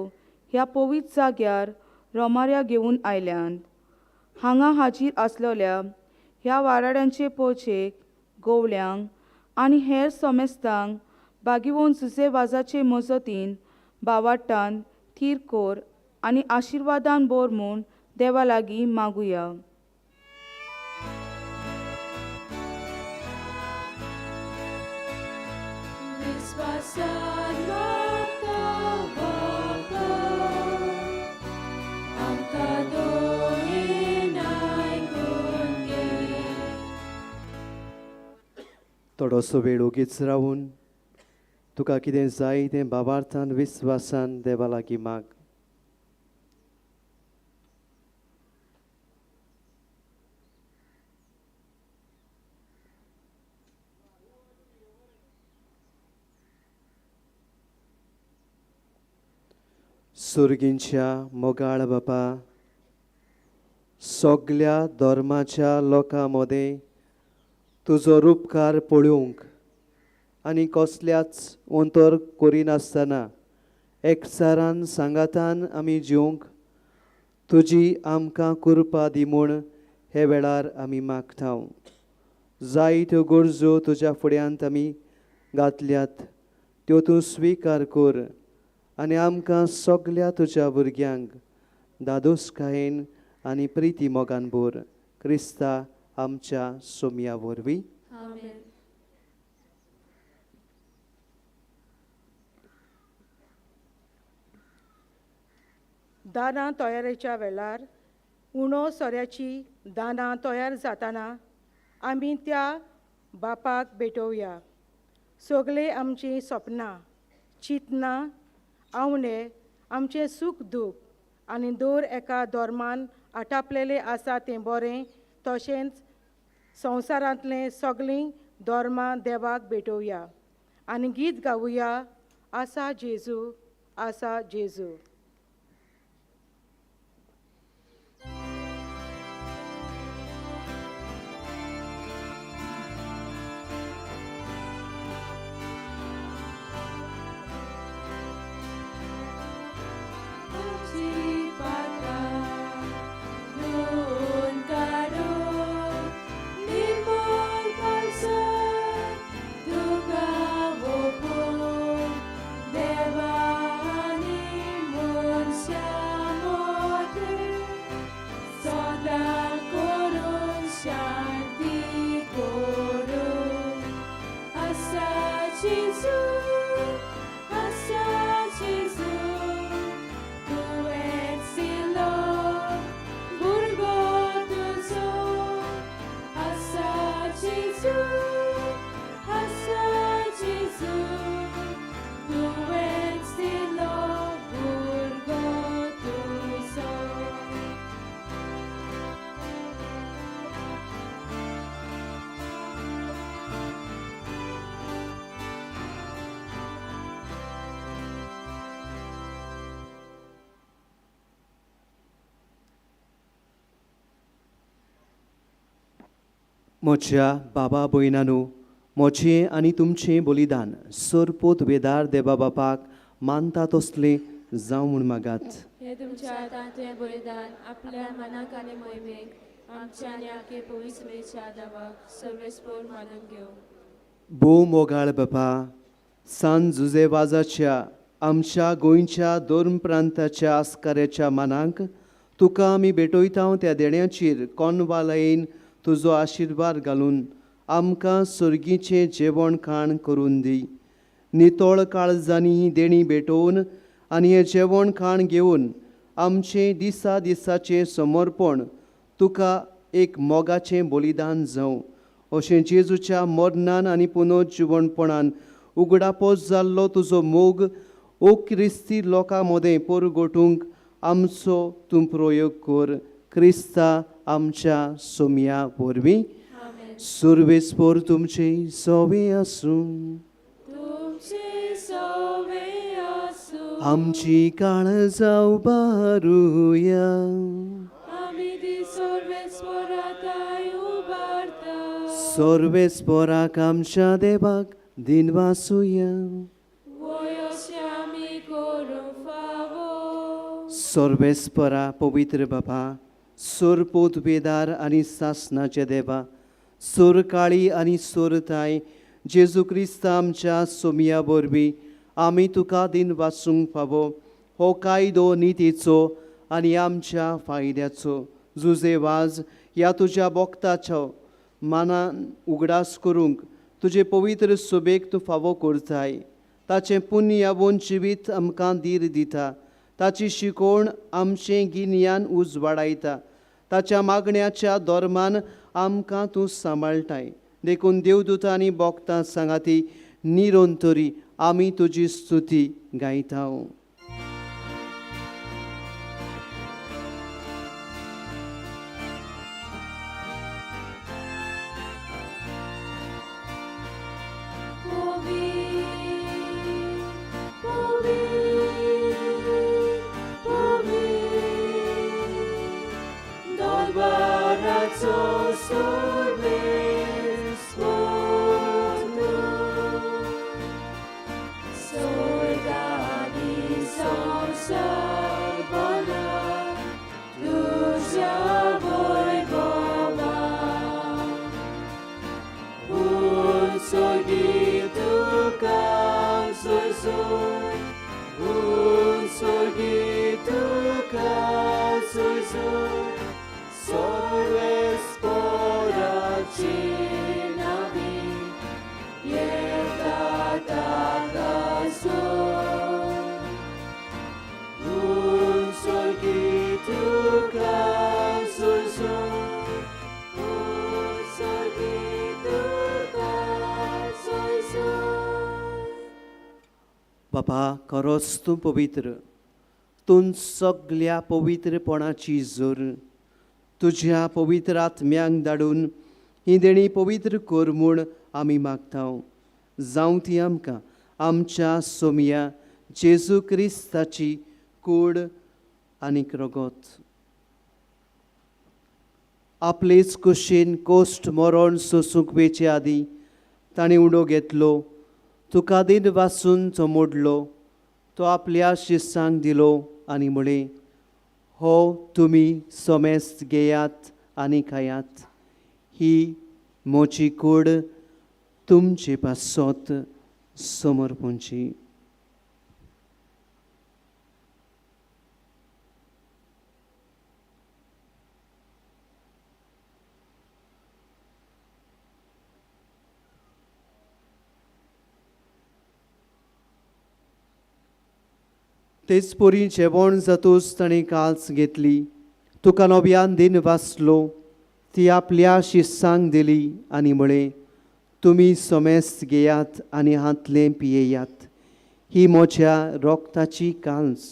ह्या पवित्र जाग्यार रोमाऱ्या घेवन आयल्यात. हांगा हाजीर आसलेल्या ह्या वाराड्यांचे पोळचेक गोवल्यांक आनी हेर सोमेस्तांक बागीवोन जुजे वाजाचे मजतीन बावाटान थीर कोर आनी आशिर्वादान बोर म्हूण देवा लागीं मागुया. विस्वासान मागता बापा आमकां दोयेन आयकून घे. थोडोसो वेळ ओगीच रावून तुका कितें जाय तें बाबार्थान विस्वासान देवा लागीं माग. सुर्गींच्या मोगाळ बापा, सगल्या धर्माच्या लोकां मदें तुजो रूपकार पळोवंक आनी कसल्याच अंतर करिनासतना एकचारान सांगातान आमी जिवंक तुजी आमकां कृपा दी म्हूण हे वेळार आमी मागता. जायत्यो गरजो तुज्या फुड्यांत आमी घातल्यात त्यो तूं स्विकार कर आनी आमकां सगल्या तुज्या भुरग्यांक दादोसकायेन आनी प्रिती मोगान भर. क्रिस्ता आमच्या सोम्या वरवीं. आमेन. दानां तयारेच्या वेळार उणो सोऱ्याची दानां तयार जाताना आमी त्या बापाक भेटोवया. सगळे आमचीं सपनां, चिंतनां, आवणे, आमचें सूख दूख आनी दर एका धर्मान आटापलेलें आसा तें बरें, तशेंच संवसारांतलें सगळीं धर्मां देवाक भेटोवया आनी गीत गावुया, आसा जेजू, आसा जेजू. म्हज्या बाबा भयणांनो, म्हजें आनी तुमचें बलिदान सरपोत वेदार देवा बापाक मानता तसलें जावं म्हूण मागात. हे तुमच्या हातांतलें बलिदान आपल्या मनाक आनी मोहिमेक आमच्या आनी आख्खे पवित्रतेच्या देवाक सर्वेस्पोर मानून घेवं. भोव मोगाळ बापा, सान जुजेवाजाच्या आमच्या गोंयच्या दोन प्रांताच्या आस्काऱ्याच्या मानांक तुका आमी भेटयता त्या देण्याचेर कोनवालायेन तुजो आशिर्वाद घालून आमकां सर्गीचें जेवण खाण करून दी. नितळ काळजांनी ही देणी भेटोवन आनी हें जेवण खाण घेवन आमचें दिसा दिसाचें समर्पण तुका एक मोगाचें बलिदान जावं. अशें जेजूच्या मरणान आनी पुनर्जिवणपणान उगडापोस जाल्लो तुजो मोग ओ क्रिस्ती लोकां मदें परगटूंक आमचो तूं प्रयोग कर. क्रिस्ता आमच्या सोम्या वरवीं. सर्वेस्पोर तुमचे सोवे आसूं. तुमचे धवे आसूं आमची काळजां उबारुया आमी ती सर्वेस्पराताय उबारता सर्वेस्पराक आमच्या देवाक दिनवासुया वयसे आमी करूं फावो सर्वेस्परा पवित्र बाबा सोर पोतवेदार आनी सासनाचे देवा सोर काळी आनी सोरताय जेजू क्रिस्त आमच्या सोमिया वरवीं आमी तुका दिन वासूंक फावो हो कायदो नितीचो आनी आमच्या फायद्याचो जुजे वाज ह्या तुज्या भक्ताचो मानान उगडास करूंक तुजे पवित्र सोबेक तूं फावो करताय ताचें पुण्य यावोन जिवीत आमकां धीर दिता ताची शिकोवण आमचें गिन्यान उजवाडायता ताच्या मागण्याच्या धर्मान आमकां तूं सांबाळटाय देखून देवदूतां आनी भक्तां सांगाती निरंतरी आमी तुजी स्तुती गायता बाबा खरोच तूं पवित्र तूं सगळ्या पवित्रपणाची जोर तुज्या पवित्र आत्म्यांक धाडून ही देणी पवित्र कर म्हूण आमी मागता जावं ती आमकां आमच्या सोमिया जेजू क्रिस्ताची कूड आनी रगत आपलेच कुशीन कोश्ट मरण सोसूंक वेचे आदी ताणें उडो घेतलो तुका दिन वासून तो मोडलो तो आपल्या शिष्यांक दिलो आनी म्हळें हो तुमी सोमेस्त घेयात आनी खायात ही मोची कूड तुमचे पासत समर्पणची तेच पोरी जेवण जातूच ताणें काल्स घेतली तुका नव्यान दिन वाचलो ती आपल्या शिष्यांक दिली आनी म्हळें तुमी सोमेस्त घेयात आनी हातलें पियेयात ही म्हज्या रोगताची काल्स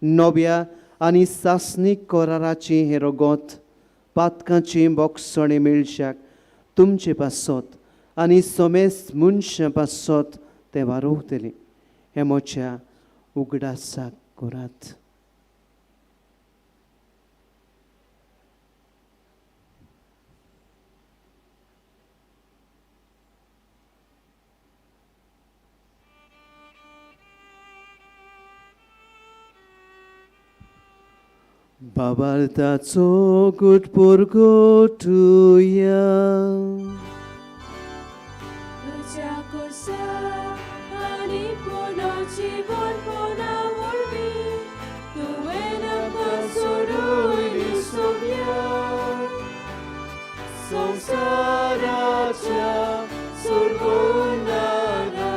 नव्या आनी सासनीक कराराचें हें रगत पातकांचें बोगसणें मेळशाक तुमचे पासत आनी सोमेस्त मनशा पासत तें वारोवतलें हें म्हज्या उगडासाक करात बाबार्ताचो गुटपूर गोठुया तुझ्या कुसा आणि पुनाची बोलपणा वरवी तुवें नका सोडून सोम्या संसाराच्या सोडूनारा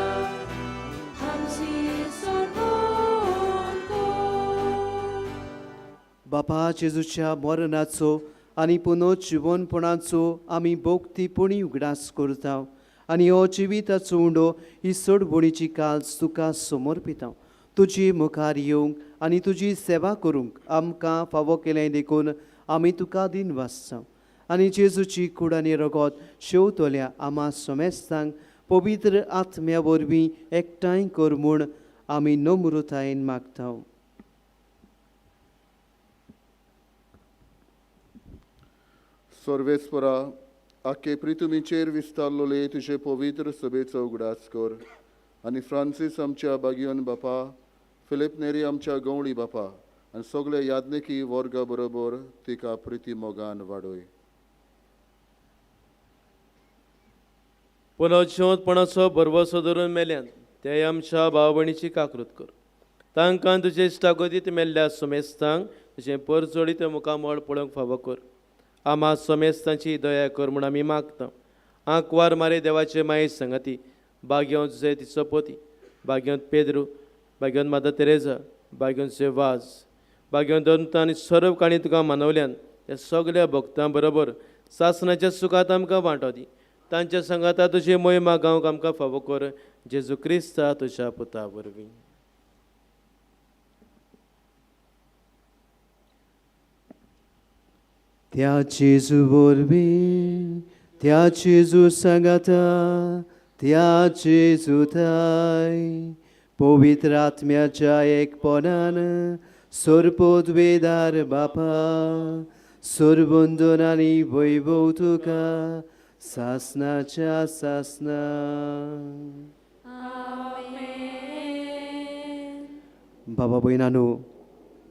आमची सोडून को बापा जेजूच्या मरणाचो आनी पुनर्जीवनपणाचो आमी भोगतीपणी उगडास करता आनी हो जिविताचो उंडो ही सोडवणीची काल्स तुका समर्पिता तुजी मुखार येवंक आनी तुजी सेवा करूंक आमकां फावो केलें देखून आमी तुका दिन वाचता आनी जेजूची कूड आनी रगत शेवतोल्या आमा सोमेस्तांक पवित्र आत्म्या वरवीं एकठांय कर म्हूण आमी नम्रतायेन मागता. सर्वेस्परा आख्खे पृथ्वीचेर विस्तारलोले तुजे पवित्र सभेचो उगडास कर आनी फ्रांसीस आमच्या बागियोन बापा, फिलिप नेरी आमच्या गवळी बापा आनी सगळे यादनिकी वर्गा बरोबर तिका प्रिती मोगान वाडोय. पुनर्जिवंतपणाचो बरवसो धरून मेल्यान ते आमच्या भाव भयणीची काकृत कर. तांकां तुजे इश्टागतीत मेल्ल्या समेस्तांक तुजें परचोडीत मुखामळ पळोवंक फावो कर. आम्हा समेस्तांची दया कर म्हूण आमी मागता. आंकवार मारे देवाचे माये संगती बाग्योन जे तिचो पोती, बाग्योन पेद्रू, बाग्योन माता तेरेजा, बाग्योन सेवाज, बाग्योन दंता आनी सर्व काणी तुका मानवल्यान त्या सगळ्या भक्तां बरोबर सासणाच्या सुखात आमकां वांटो दी. तांच्या संगाता तुजी मोहिमा गावंक आमकां फावो कर. जेजू क्रिस्ता तुज्या पुता वरवीं. त्या जेजू वरवीं, त्या जेजू सांगाता, त्या जेजू थंय पवित्र आत्म्याच्या एकपणान सोरपोत वेदार बापा, सोरबंदन आनी वैभव तुका सासनाच्या सासना. बाबा भयणानो,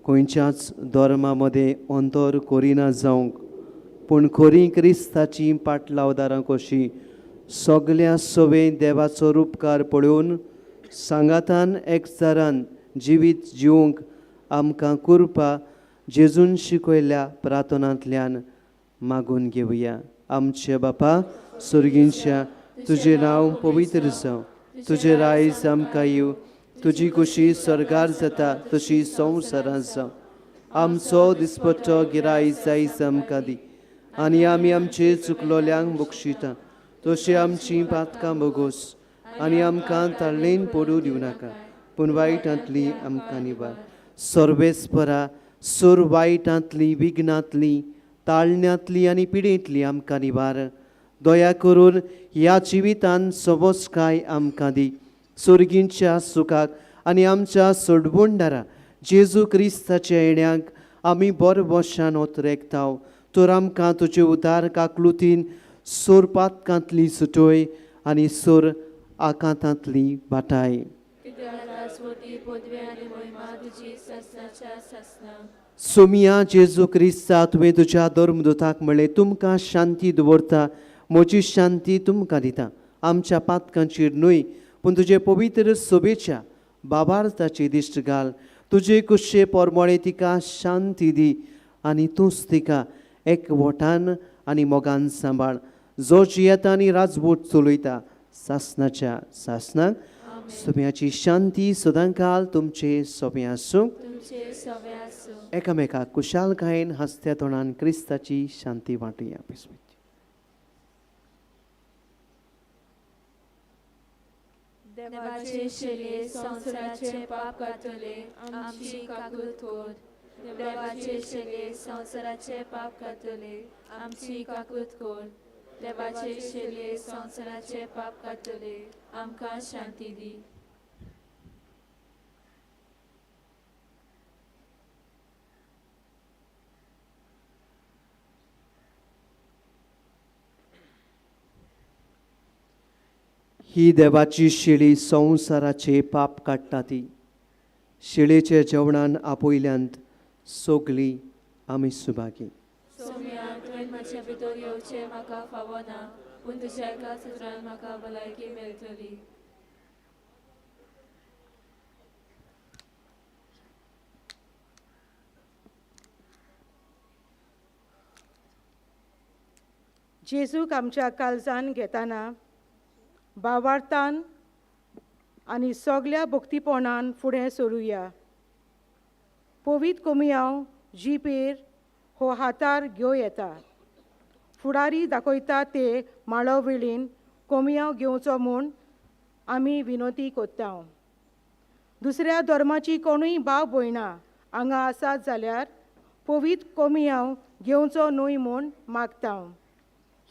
खंयच्याच धर्मा अंतर करिना जावंक, पूण खरी क्रिस्ताची पाटलावदारां कशी सगळ्या सवें देवाचो उपकार पळोवन सांगातान एकचारान जिवीत जिवंक आमकां कृपा जेजून शिकयल्या प्रार्थनांतल्यान मागून घेवया. आमचे बापा सुर्गींच्या, तुजें नांव पवित्र जावं, तुजें रायज आमकां येवं, तुजी कुशी सरकार जाता तशी संवसारांत जावं. आमचो दिसपट्टो गिरायज आयज आमकां दी आनी आमी आमचे चुकलोल्यांक बक्षिता तशी आमची पातकां बगोस आनी आमकां ताळ्ळेन पडूं दिवं नाका, पूण वायटांतली आमकां निवार. सर्वेस्परा सूर वायटांतली, विघ्नांतली, ताळण्यांतली आनी पिडेंतली आमकां निवार. दया करून ह्या जिवितान सबोसकाय आमकां दी. सुर्गींच्या सुखाक आनी आमच्या सोडबोंडारा जेजू क्रिस्ताच्या येण्याक आमी बरे वशान ओतरेकताव. तर आमकां तुजे उदार काकलुतीन सोर पातकांतली सुटोय आनी सोर आकांतांतली वाटाय. सोमिया जेजू क्रिस्ता, तुवें तुज्या धर्मदूताक म्हणलें, तुमकां शांती दवरता, म्हजी शांती तुमकां दिता. आमच्या पातकांचेर न्हय, पूण तुजे पवित्र सभेच्या बाबार्थाची दिश्ट घाल. तुजे कुशे परमळे तिका शांती दी आनी तूंच तिका एकवटान आनी मोगान सांबाळ. जो जियेता आनी राजवट चलयता सासनाच्या सासनाक. सोम्याची शांती सदांकाल तुमचे सोबे आसूं. एकामेकाक कुशालकायेन हसत्या तोंडान क्रिस्ताची शांती वांटुया. देवाचे शेले संसाराचे पाप कातले आमची काकूत कर. देवाचे शेले संसाराचे पाप कातले आमची काकूत कर. देवाचे शेले संसाराचे पाप कातले आमकां शांती दी. ही देवाची शेळी संवसाराचे पाप काडटा ती. शेळेच्या जेवणान आपयल्यांत सोगली आमी सुभागी. सोम्या, तुवें म्हज्या भितर येवचें म्हाका फावो ना, पूण तुज्या एका सुत्रान म्हाका भलायकी मेळटली. जेजूक आमच्या काळजान घेताना भावार्थान आनी सगळ्या भक्तीपणान फुडें सरुया. पवित्र कोमयाव जीपेर हो हातार घेवं येता. फुडारी दाखयता ते माळो वेळीन कोमयाव घेवचो म्हूण आमी विनोती कोत्ता. दुसऱ्या धर्माची कोणूय भाव भयणां हांगा आसात जाल्यार पवित्र कोमयाव घेवचो न्हय म्हूण मागता.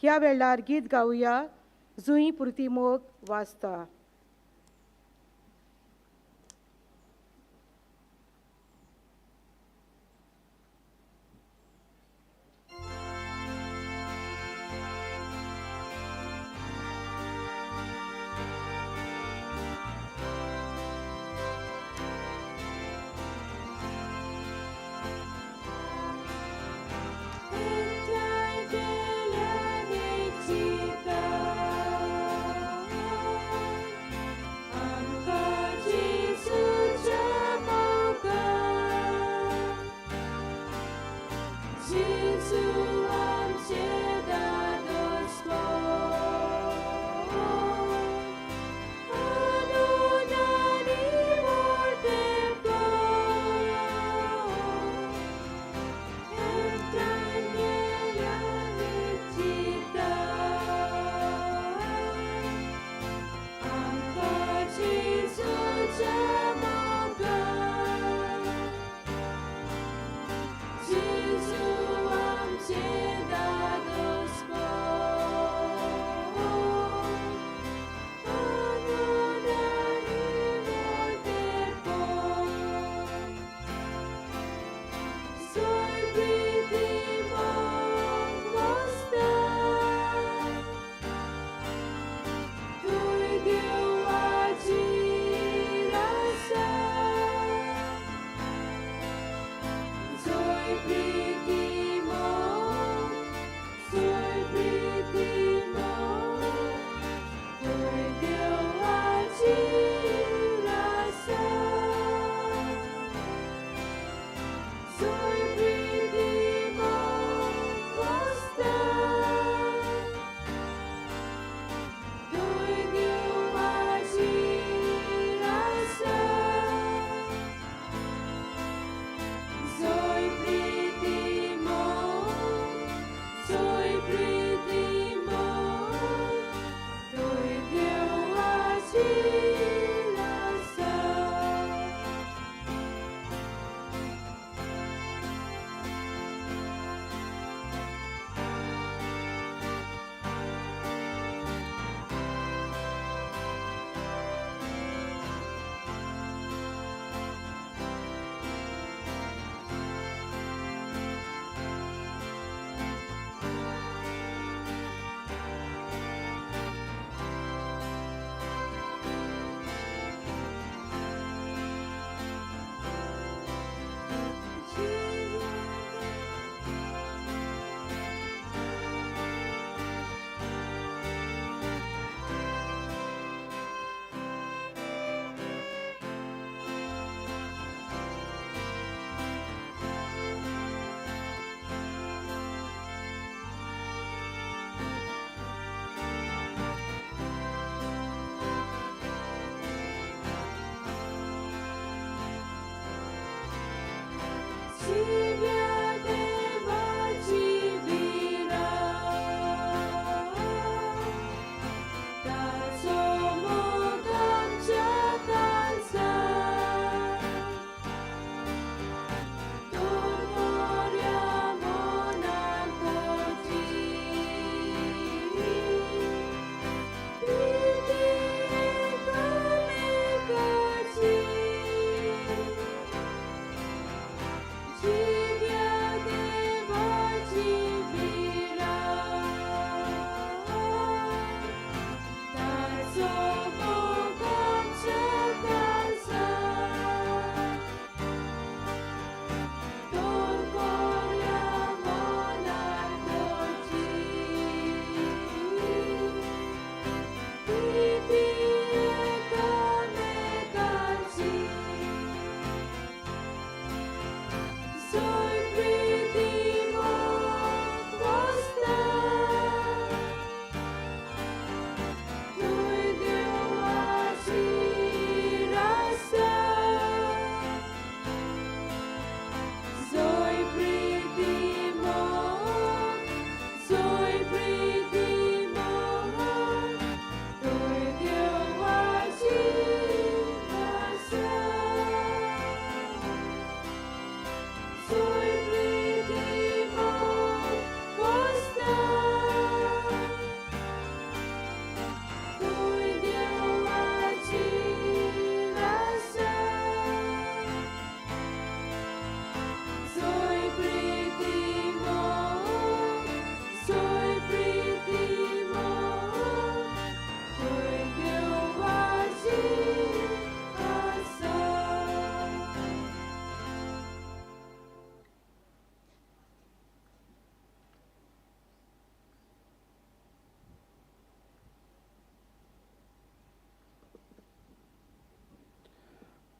ह्या वेळार गीत गावया. जुई पुर्ती मोग वाचता.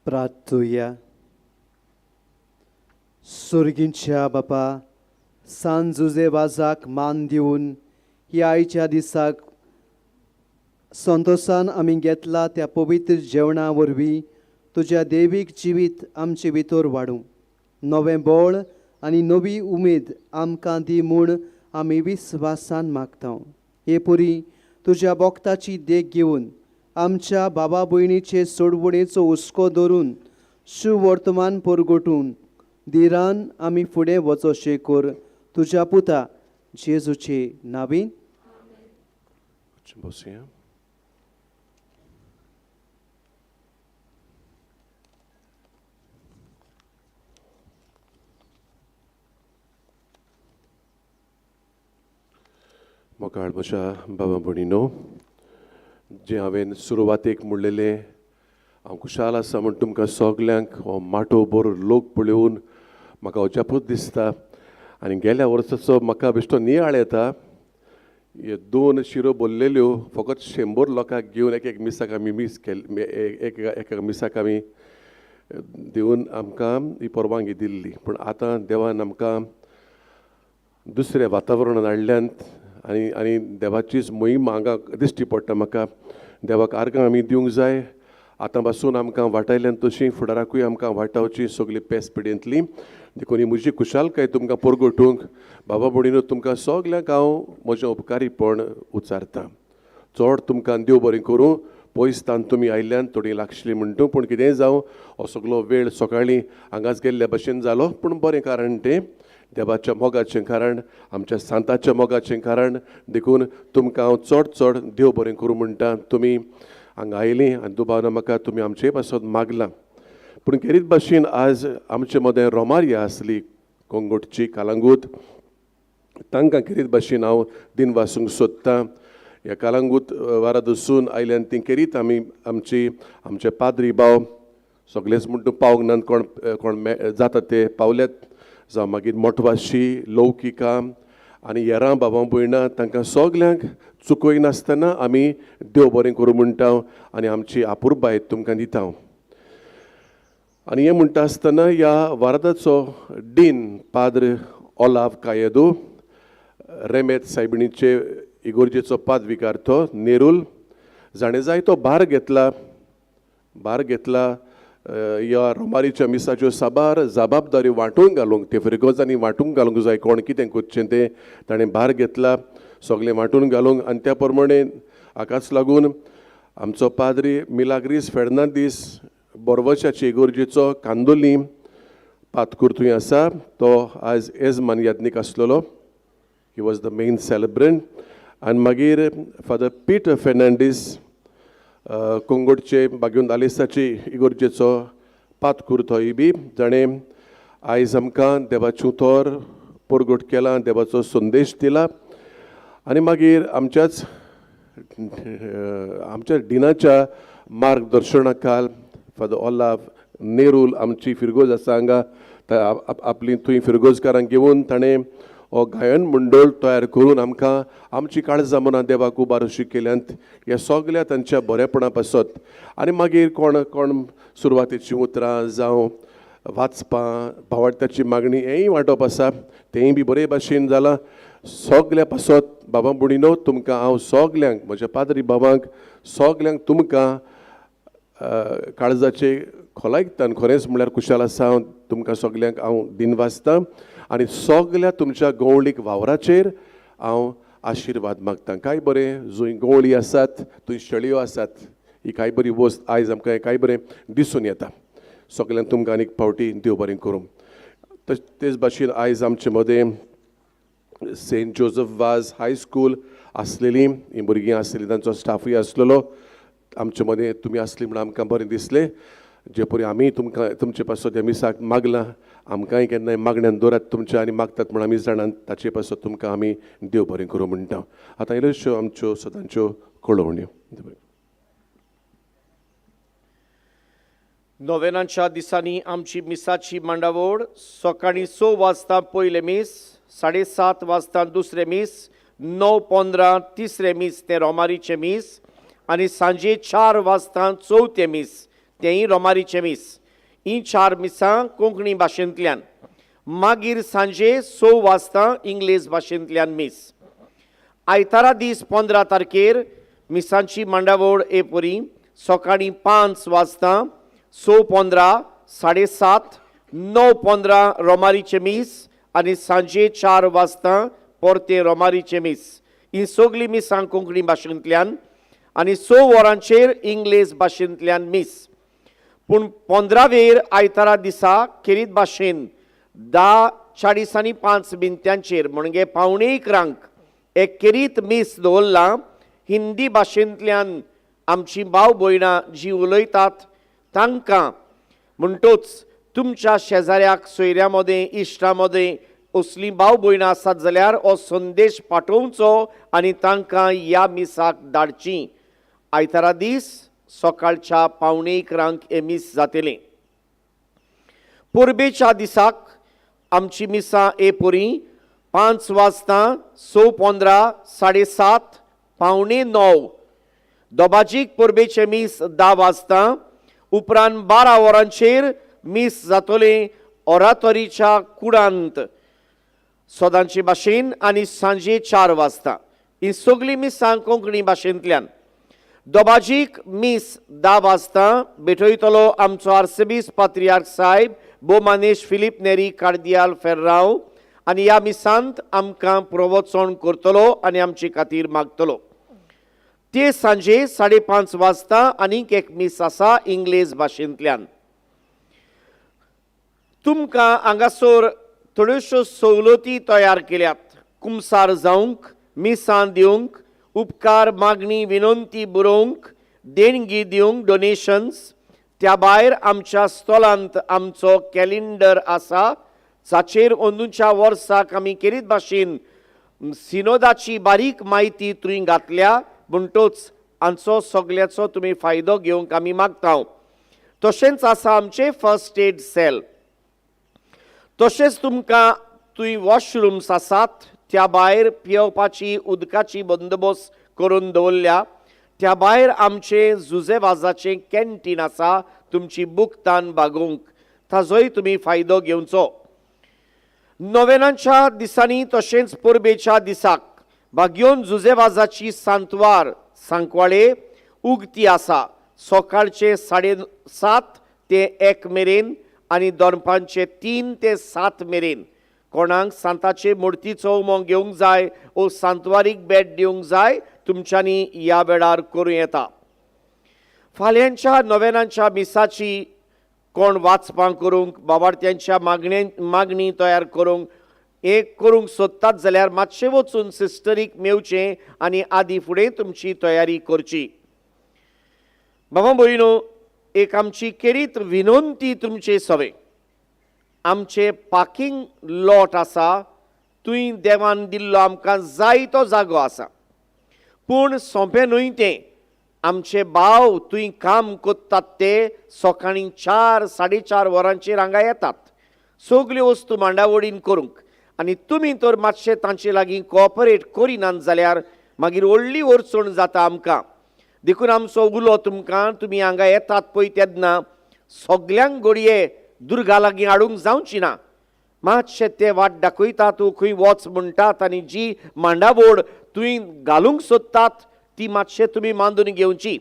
प्रार्थुया. सुर्गींच्या बापा, सांजुजे वाजाक मान दिवन ह्या आयच्या दिसाक संतोषान आमी घेतला त्या पवित्र जेवणा वरवीं तुज्या देवीक जिवीत आमचे भितर वाडूं. नवें बळ आनी नवी उमेद आमकां दी म्हूण आमी विस्वासान मागता. हे पुरी तुज्या भक्ताची देख घेवन आमच्या बाबा भयणीचे सोडवणेचो हुस्को धरून सुवर्तमान परगटून दिरान आमी फुडें वचोशे कर. तुज्या पुता जेजूचे नांवीन. बसुया. मोकाळ म्हज्या बाबा भयणीनो, जे हांवें सुरवातेक म्हणलेलें हांव खुशाल आसा म्हूण तुमकां सगल्यांक हो माटो बरो लोक पळोवन म्हाका अजापूच दिसता. आनी गेल्या वर्साचो म्हाका बेश्टो नियाळ येता. हे 2 शिरो भरलेल्यो फकत 100 लोकांक घेवन एक मिसाक आमी मीस केल्ली, एका मिसाक आमी दिवन आमकां ही परवानगी दिल्ली. पूण आतां देवान आमकां दुसरें वातावरण हाडल्यान आनी देवाचीच मोहीम हांगा दिश्टी पडटा. म्हाका देवाक आर्गां आमी दिवंक जाय. आतां पासून आमकां वाटायल्यान तशीं फुडाराकूय आमकां वाटावची सगळी पेस पिडेंतली. देखून ही म्हजी खुशालकाय तुमकां परगटूंक बाबा भयणीनो तुमकां सगल्यांक हांव म्हजें उपकारीपण उचारतां. चड तुमकां देव बरें करूं. पयसतान तुमी आयिल्ल्यान थोडीं लागशिल्लीं म्हणटा. पूण कितेंय जावं हो सगळो वेळ सकाळीं हांगाच गेल्ल्या भशेन जालो. पूण बरें कारण तें देवाच्या मोगाचें कारण, आमच्या सांताच्या मोगाचें कारण. देखून तुमकां हांव चड देव बरें करूं म्हणटा. तुमी हांगा आयलीं आनी दुबावना म्हाका तुमी आमचे पासून मागलां. पूण खेरीत भाशेन आज आमचे मदें रोमारिया आसली कोंगुटची कालांगूट. तांकां खेरीत भाशेन हांव दिन वासूंक सोदतां. ह्या कालांगूट वारा दसून आयल्यान ती खेरीत आमी आमचे पाद्री भाव सगळेच म्हणटा पावंक ना. कोण जाता ते पावल्यात. जावं मागीर मोठवाशी लौकिकां आनी हेरां भावां भयणां तांकां सगल्यांक चुकयनासतना आमी देव बरें करूं म्हणटा आनी आमची आपुरबाय तुमकां दिता. आनी हें म्हणटा आसतना ह्या वारादाचो डीन पाद्र ओलाव कायेदो रेमेत सायबिणीचे इगोर्जेचो पादविकार तो नेरूल जाणें जायतो भार घेतला ह्या रोमारीच्या मिसाच्यो साबार जबाबदारी वांटून घालूंक ते फिरगोजांनी वांटूंक घालूंक जाय. कोण कितें करचें तें ताणें भार घेतला सगळें वांटून घालूंक. आनी त्या प्रमाणे हाकाच लागून आमचो पाद्री मिलाग्रीस फेर्नांदीस बोरवशाचे इगोर्जेचो कांदोली पातकुर्तूय आसा. तो आज येजमान याज्ञीक आसलेलो. He was the main celebrant. आनी मागीर फादर पीटर फेर्नांडीस कोंगुटचे बागुंद आलेसाची इगोर्जेचो पातकुर्तोय बी जाणें आयज आमकां देवाचें उतर परगट केलां, देवाचो संदेश दिला. आनी मागीर आमच्या दिनाच्या मार्गदर्शना फादर ओलाव नेरूल आमची फिरगोज आसा हांगा. आपली थंय फिरगोजकारांक घेवन ताणें हो गायन मंडळ तयार करून आमकां आमची काळजां मनां देवाक उबारशी केल्यांत ह्या सगळ्या तांच्या बरेपणा पासत. आनी मागीर कोण सुरवातेची उतरां जावं वाचपां भावार्थाची मागणी हेंय वांटप आसा तेंय बी बरे भाशेन जालां. सगल्या पासत बाबा भयणीनो तुमकां हांव सगल्यांक म्हज्या पाद्री भावांक सगल्यांक तुमकां काळजाचे खोलायकतान खरेंच म्हळ्यार खुशाल आसा. तुमकां सगल्यांक हांव दिन वाचतां आनी सगल्या तुमच्या गवळीक वावराचेर हांव आशिर्वाद मागतां. कांय बरें जंय गवळी आसात थंय शेळयो आसात. ही कांय बरी वस्त आयज आमकां कांय बरें दिसून येता. सगल्यांक तुमकां आनीक फावटी देव बरें करूं. तेच भाशेन आयज आमचे मदें सेंट जोझफ वाज हाय स्कूल आसलेलीं हीं भुरगीं आसलेलीं तांचो स्टाफूय आसलेलो. आमचे मदें तुमी आसली म्हणून आमकां बरें दिसलें. जे परी आमी तुमकां तुमचे पासत ह्या मिसाक मागलां आमकांय केन्नाय मागण्यान दवरात तुमचे आनी मागतात म्हणून आमी जाणात ताचे पासत तुमकां आमी देव बरें करूं म्हणटा. आतां इल्ल्योश्यो आमच्यो सदांच्यो कळोवण्यो. नोवेनाच्या दिसांनी आमची मिसाची मांडावळ सकाळीं 6 वाजता पयले मीस, 7:30 वाजता दुसरे मीस, 9:15 तिसरे मीस ते रोमारीचे मीस आनी सांजे 4 वाजता चवथे मीस तेंय रोमारीचे मीस. ही 4 मिसां कोंकणी भाशेंतल्यान. मागीर सांजे 6 वाजता इंग्लीश भाशेंतल्यान मीस. आयतारा दीस 15 तारखेर मिसांची मांडावळ एपरी सकाळीं 5 वाजता, 6:15, 7:30, 9:15 रोमारीचे मीस आनी सांजे 4 वाजता परते रोमारीचे मीस. ही सगळीं मिसां कोंकणी भाशेंतल्यान आनी 6 वरांचेर इंग्लीश भाशेंतल्यान मीस. पूण 15वेर आयतारा दिसा खेरीत भाशेन 10:45 म्हणजे 11:45 एक खेरीत मीस दवरला. हिंदी भाशेंतल्यान आमची भाव भयणां जी उलयतात तांकां म्हणटोच तुमच्या शेजाऱ्याक सोयऱ्यां मदें इश्टां मदें असलीं भाव भयणां आसात जाल्यार हो संदेश पाठोवचो आनी तांकां ह्या मिसाक धाडची. आयतारा दीस सकाळच्या 11:45 हे मीस जातलें. परबेच्या दिसाक आमची मिसां एपरी 5 वाजता, 6:15, 7:30, 8:45. दोबाजीक परबेचे मीस 10 वाजता. उपरांत 12 वरांचेर मीस जातले ओरातोरीच्या कुडांत सोदांचे भाशेन आनी सांजे 4 वाजता. ही सगळीं मिसां कोंकणी भाशेंतल्यान. दोबाजीक मीस 10 वाजता भेटयतलो आमचो आर्सबीस पात्रियार्क साहेब बोमानेश फिलीप नेरी कार्दियाल फेर्रांव आनी ह्या मिसांत आमकां प्रवचन करतलो आनी आमचे खातीर मागतलो. ते सांजे 5:30 वाजता आनीक एक मीस आसा इंग्लीश भाशेंतल्यान. तुमकां हांगासर थोड्योश्यो सवलती तयार केल्यात. कुमसार जावंक, मिसां दिवंक, उपकार मागणी विनंती बरोवंक, देणगी दिवंक डोनेशन्स. त्या भायर आमच्या स्टॉलांत आमचो कॅलेंडर आसा जाचेर अंदूच्या वर्साक आमी खेरीत भाशेन सिनोदाची बारीक म्हायती थंय घातल्या. म्हणटोच हांचो सगळ्याचो तुमी फायदो घेवंक आमी मागता. तशेंच आसा आमचे फर्स्ट एड सेल. तशेंच तुमकां थंय वॉशरूम्स आसात. त्या भायर पियेवपाची उदकाची बंदोबस्त करून दवरल्या. त्या भायर आमचे जुजे वाजाचें कॅन्टीन आसा तुमची बुकतान भागोवंक. ताजोय तुमी फायदो घेवचो. नोवेनाच्या दिसांनी तशेंच परबेच्या दिसाक भाग्योन जुजे वाजाची सांतवार सांकवाळे उगती आसा. सकाळचे 7:30 ते 1 मेरेन आनी दनपारचे 3 ते 7 मेरेन. कोणाक सांताचे मुर्तीचो उमो घेवंक जाय वो सांतवारीक भेट दिवंक जाय तुमच्यांनी ह्या वेळार करूं येता. फाल्यांच्या नोवेनाच्या मिसाची कोण वाचपां करूंक बाबार्थ्यांच्या मागणी तयार करूंक करूंक सोदतात जाल्यार मातशें वचून सिस्टरीक मेवचें आनी आदी फुडें तुमची तयारी करची. बाबा भयणो, एक आमची खेरीत विनंती तुमचे सवे. आमचे पार्किंग लॉट आसा थंय देवान दिल्लो आमकां जाय तो जागो आसा. पूण सोंपें न्हय तें. आमचे भाव थंय काम करतात ते सकाळीं 4, 4:30 वरांचेर हांगा येतात सगल्यो वस्तू मांडावळीन करूंक. आनी तुमी तर मातशें तांचे लागीं कोऑपरेट करिनात जाल्यार मागीर व्हडली अडचण जाता आमकां. देखून आमचो उलो तुमकां तुमी हांगा येतात पळय तेन्ना सगल्यांक घडये दुर्गा लागीं हाडूंक जावची ना. मातशें ते वाट दाखयतात तूं खंय वच म्हणटात आनी जी मांडावळ तुमी घालूंक सोदतात ती मातशें तुमी मांडून घेवची.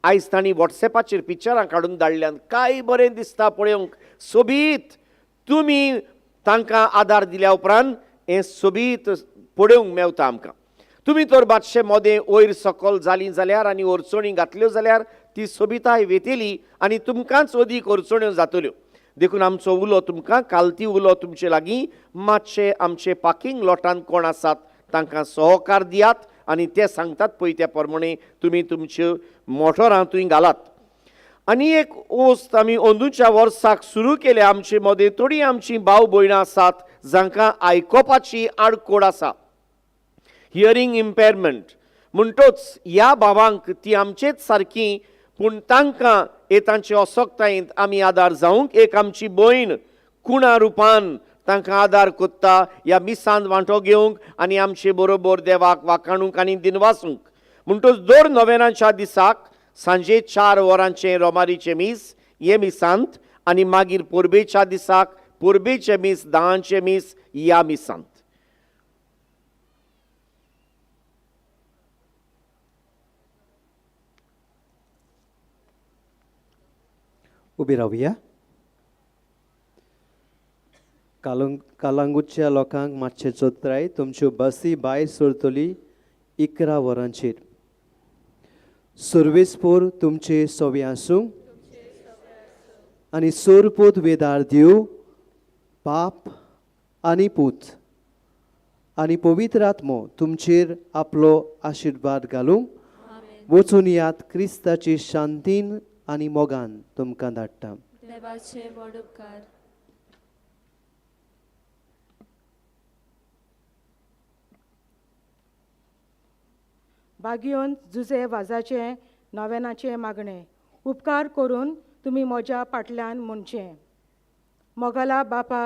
आयज तांणी वॉट्सॅपाचेर पिक्चरां काडून धाडल्यात. काय बरें दिसता पळोवंक. सोबीत तुमी तांकां आदार दिल्या उपरांत हें सोबीत पळोवंक मेवता आमकां. तुमी तर मातशें मोदें वयर सकयल जालीं जाल्यार आनी अडचणी घातल्यो जाल्यार ती सोबिताय वेतेली आनी तुमकांच अदीक अडचण्यो जातल्यो. देखून आमचो उलो तुमकां कालती उलो तुमचे लागीं मातशें आमचे पार्किंग लॉटान कोण आसात तांकां सहकार दियात आनी ते सांगतात पळय त्या प्रमाणे तुमी तुमच्यो मोटरां थंय घालात. आनी एक वस्त आमी अंदूच्या वर्साक सुरू केले. आमचे मदें थोडीं आमचीं भाव भयणां आसात जांकां आयकोपाची आडकोड आसा, हियरिंग इम्पेरमेंट. म्हणटोच ह्या भावांक ती आमचेच सारकी पूण तांकां तांचे अशक्तायेंत आमी आदार जावंक एक आमची भयण कुणा रुपान तांकां आदार कोत्ता ह्या मिसांत वांटो घेवंक आनी आमचे बरोबर देवाक वाखाणूंक आनी दिनवासूंक. म्हणटोच दर नोवेनाच्या दिसाक सांजे 4 वरांचे रोमारीचे मीस हे मिसांत आनी मागीर पोरबेच्या दिसाक पोरबेचे मीस दांचे मीस या मिसांत उबी रावया. कालांगूटच्या लोकांक मातशें चोत्राय तुमच्यो बसी भायर सरतली 11 वरांचेर. सर्वेस्पोर तुमचे सोवे आसूं आनी सोरपोत वेदार दिव बाप आनी पूत आनी पवित्र आत्मो तुमचेर आपलो आशिर्वाद घालूंक वचून यात क्रिस्ताची शांतीन आनी मोगान तुमकां धाडटा. देवाचे व्हड उपकार. बागयोन जुजे वाजाचे नोवेनाचे मागणे उपकार करून तुमी म्हज्या फाटल्यान म्हणचे. मोगला बापा,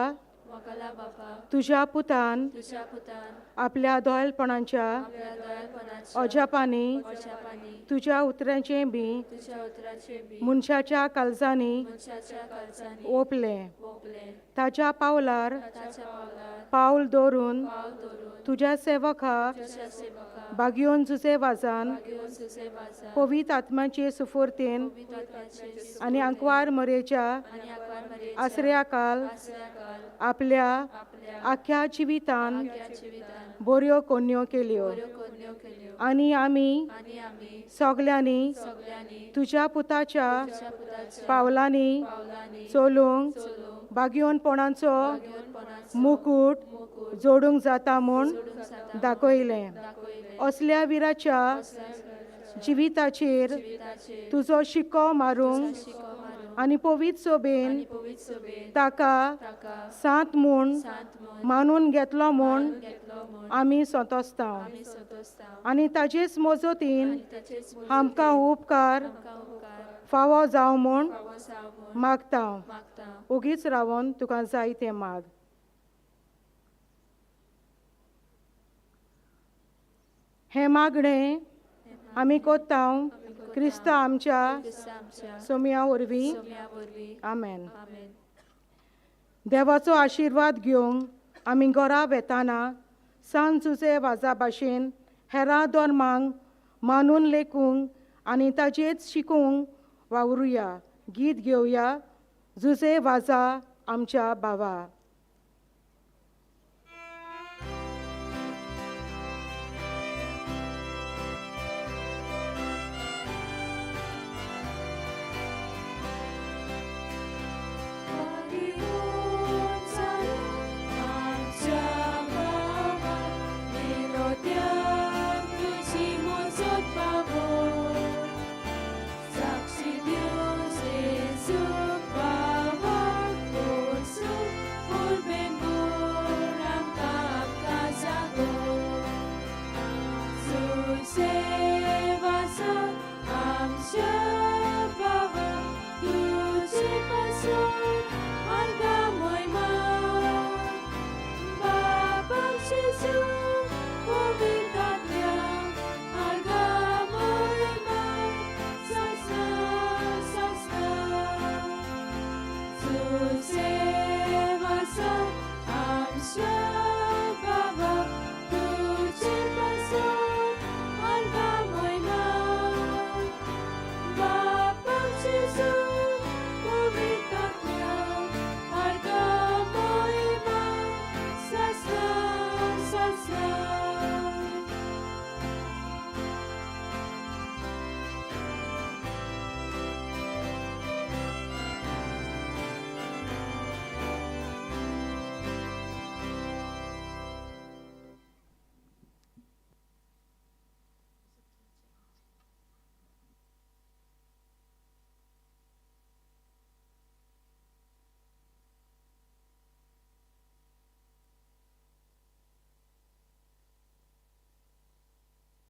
मोगला बापा, तुज्या पुतान तुज्या पुतान आपल्या दोळेलपणांच्या आपल्या दोळेलपणाच्या अजापांनी ओजापांनी तुज्या उतरांचे बी तुज्या उतराचे बी मनशाच्या काळजांनी मनशाच्या काळजांनी ओपले. ओपले. ताच्या पावलार ताच्या पावलार पावल दवरून पावल दवरून तुज्या सेवकाक तुज्या सेवकाक बागयोन जुजे वाजान घेवन तुजे वाजा पवित्र आत्म्याचे सुफोर्तेन विद्वात्वाचे आनी अंकवार मरेच्या आनी आकवार मरेच्या आश्रयाकाल आश्रयाकाल आपल्या आपल्या आख्या जिवितान आख्या जिवितान बऱ्यो कोन्यो केल्यो. बऱ्यो कोन्यो केल्यो. आनी आमी आमी सगल्यांनी सगल्यांनी तुज्या पुताच्या तुज्या पुताच्या पावलांनी पावलांनी चलूंक चलूंक बागयोनपणाचो घेवनपणाचो मुकुट जोडूंक जाता म्हूण जाता दाखयलें. दाखयलें. असल्या विराच्या जिविताचेर जिविताचेर तुजो शिक्को मारूंक शिको मारून आनी पवित्र सोबेन पवित्र सोबेन ताका ताका सांत म्हूण सांत म्हूण मानून घेतलो म्हूण घेतलो म्हूण आमी संतोसता. आमी संतोसता. आनी ताचेच मजतीन ताचेच आमकां उपकार आमकां उपकार फावो जावं म्हूण फावो जावं म्हूण मागता. मागता. उगीच रावून तुका जाय तें माग. हे मागणें आमी कोत्ता क्रिस्त आमच्या क्रिस्त आमच्या सोम्या वरवीं. सोम्या वरवीं. आमेन. आमेन. देवाचो आशिर्वाद घेवंक आमी घरा वेताना सांत जुजे वाजा भाशेन हेरां धर्मांक मानून लेखूंक आनी ताचेच शिकूंक वावरुया. गीत घेवया. जुजे वाजा आमच्या भावा.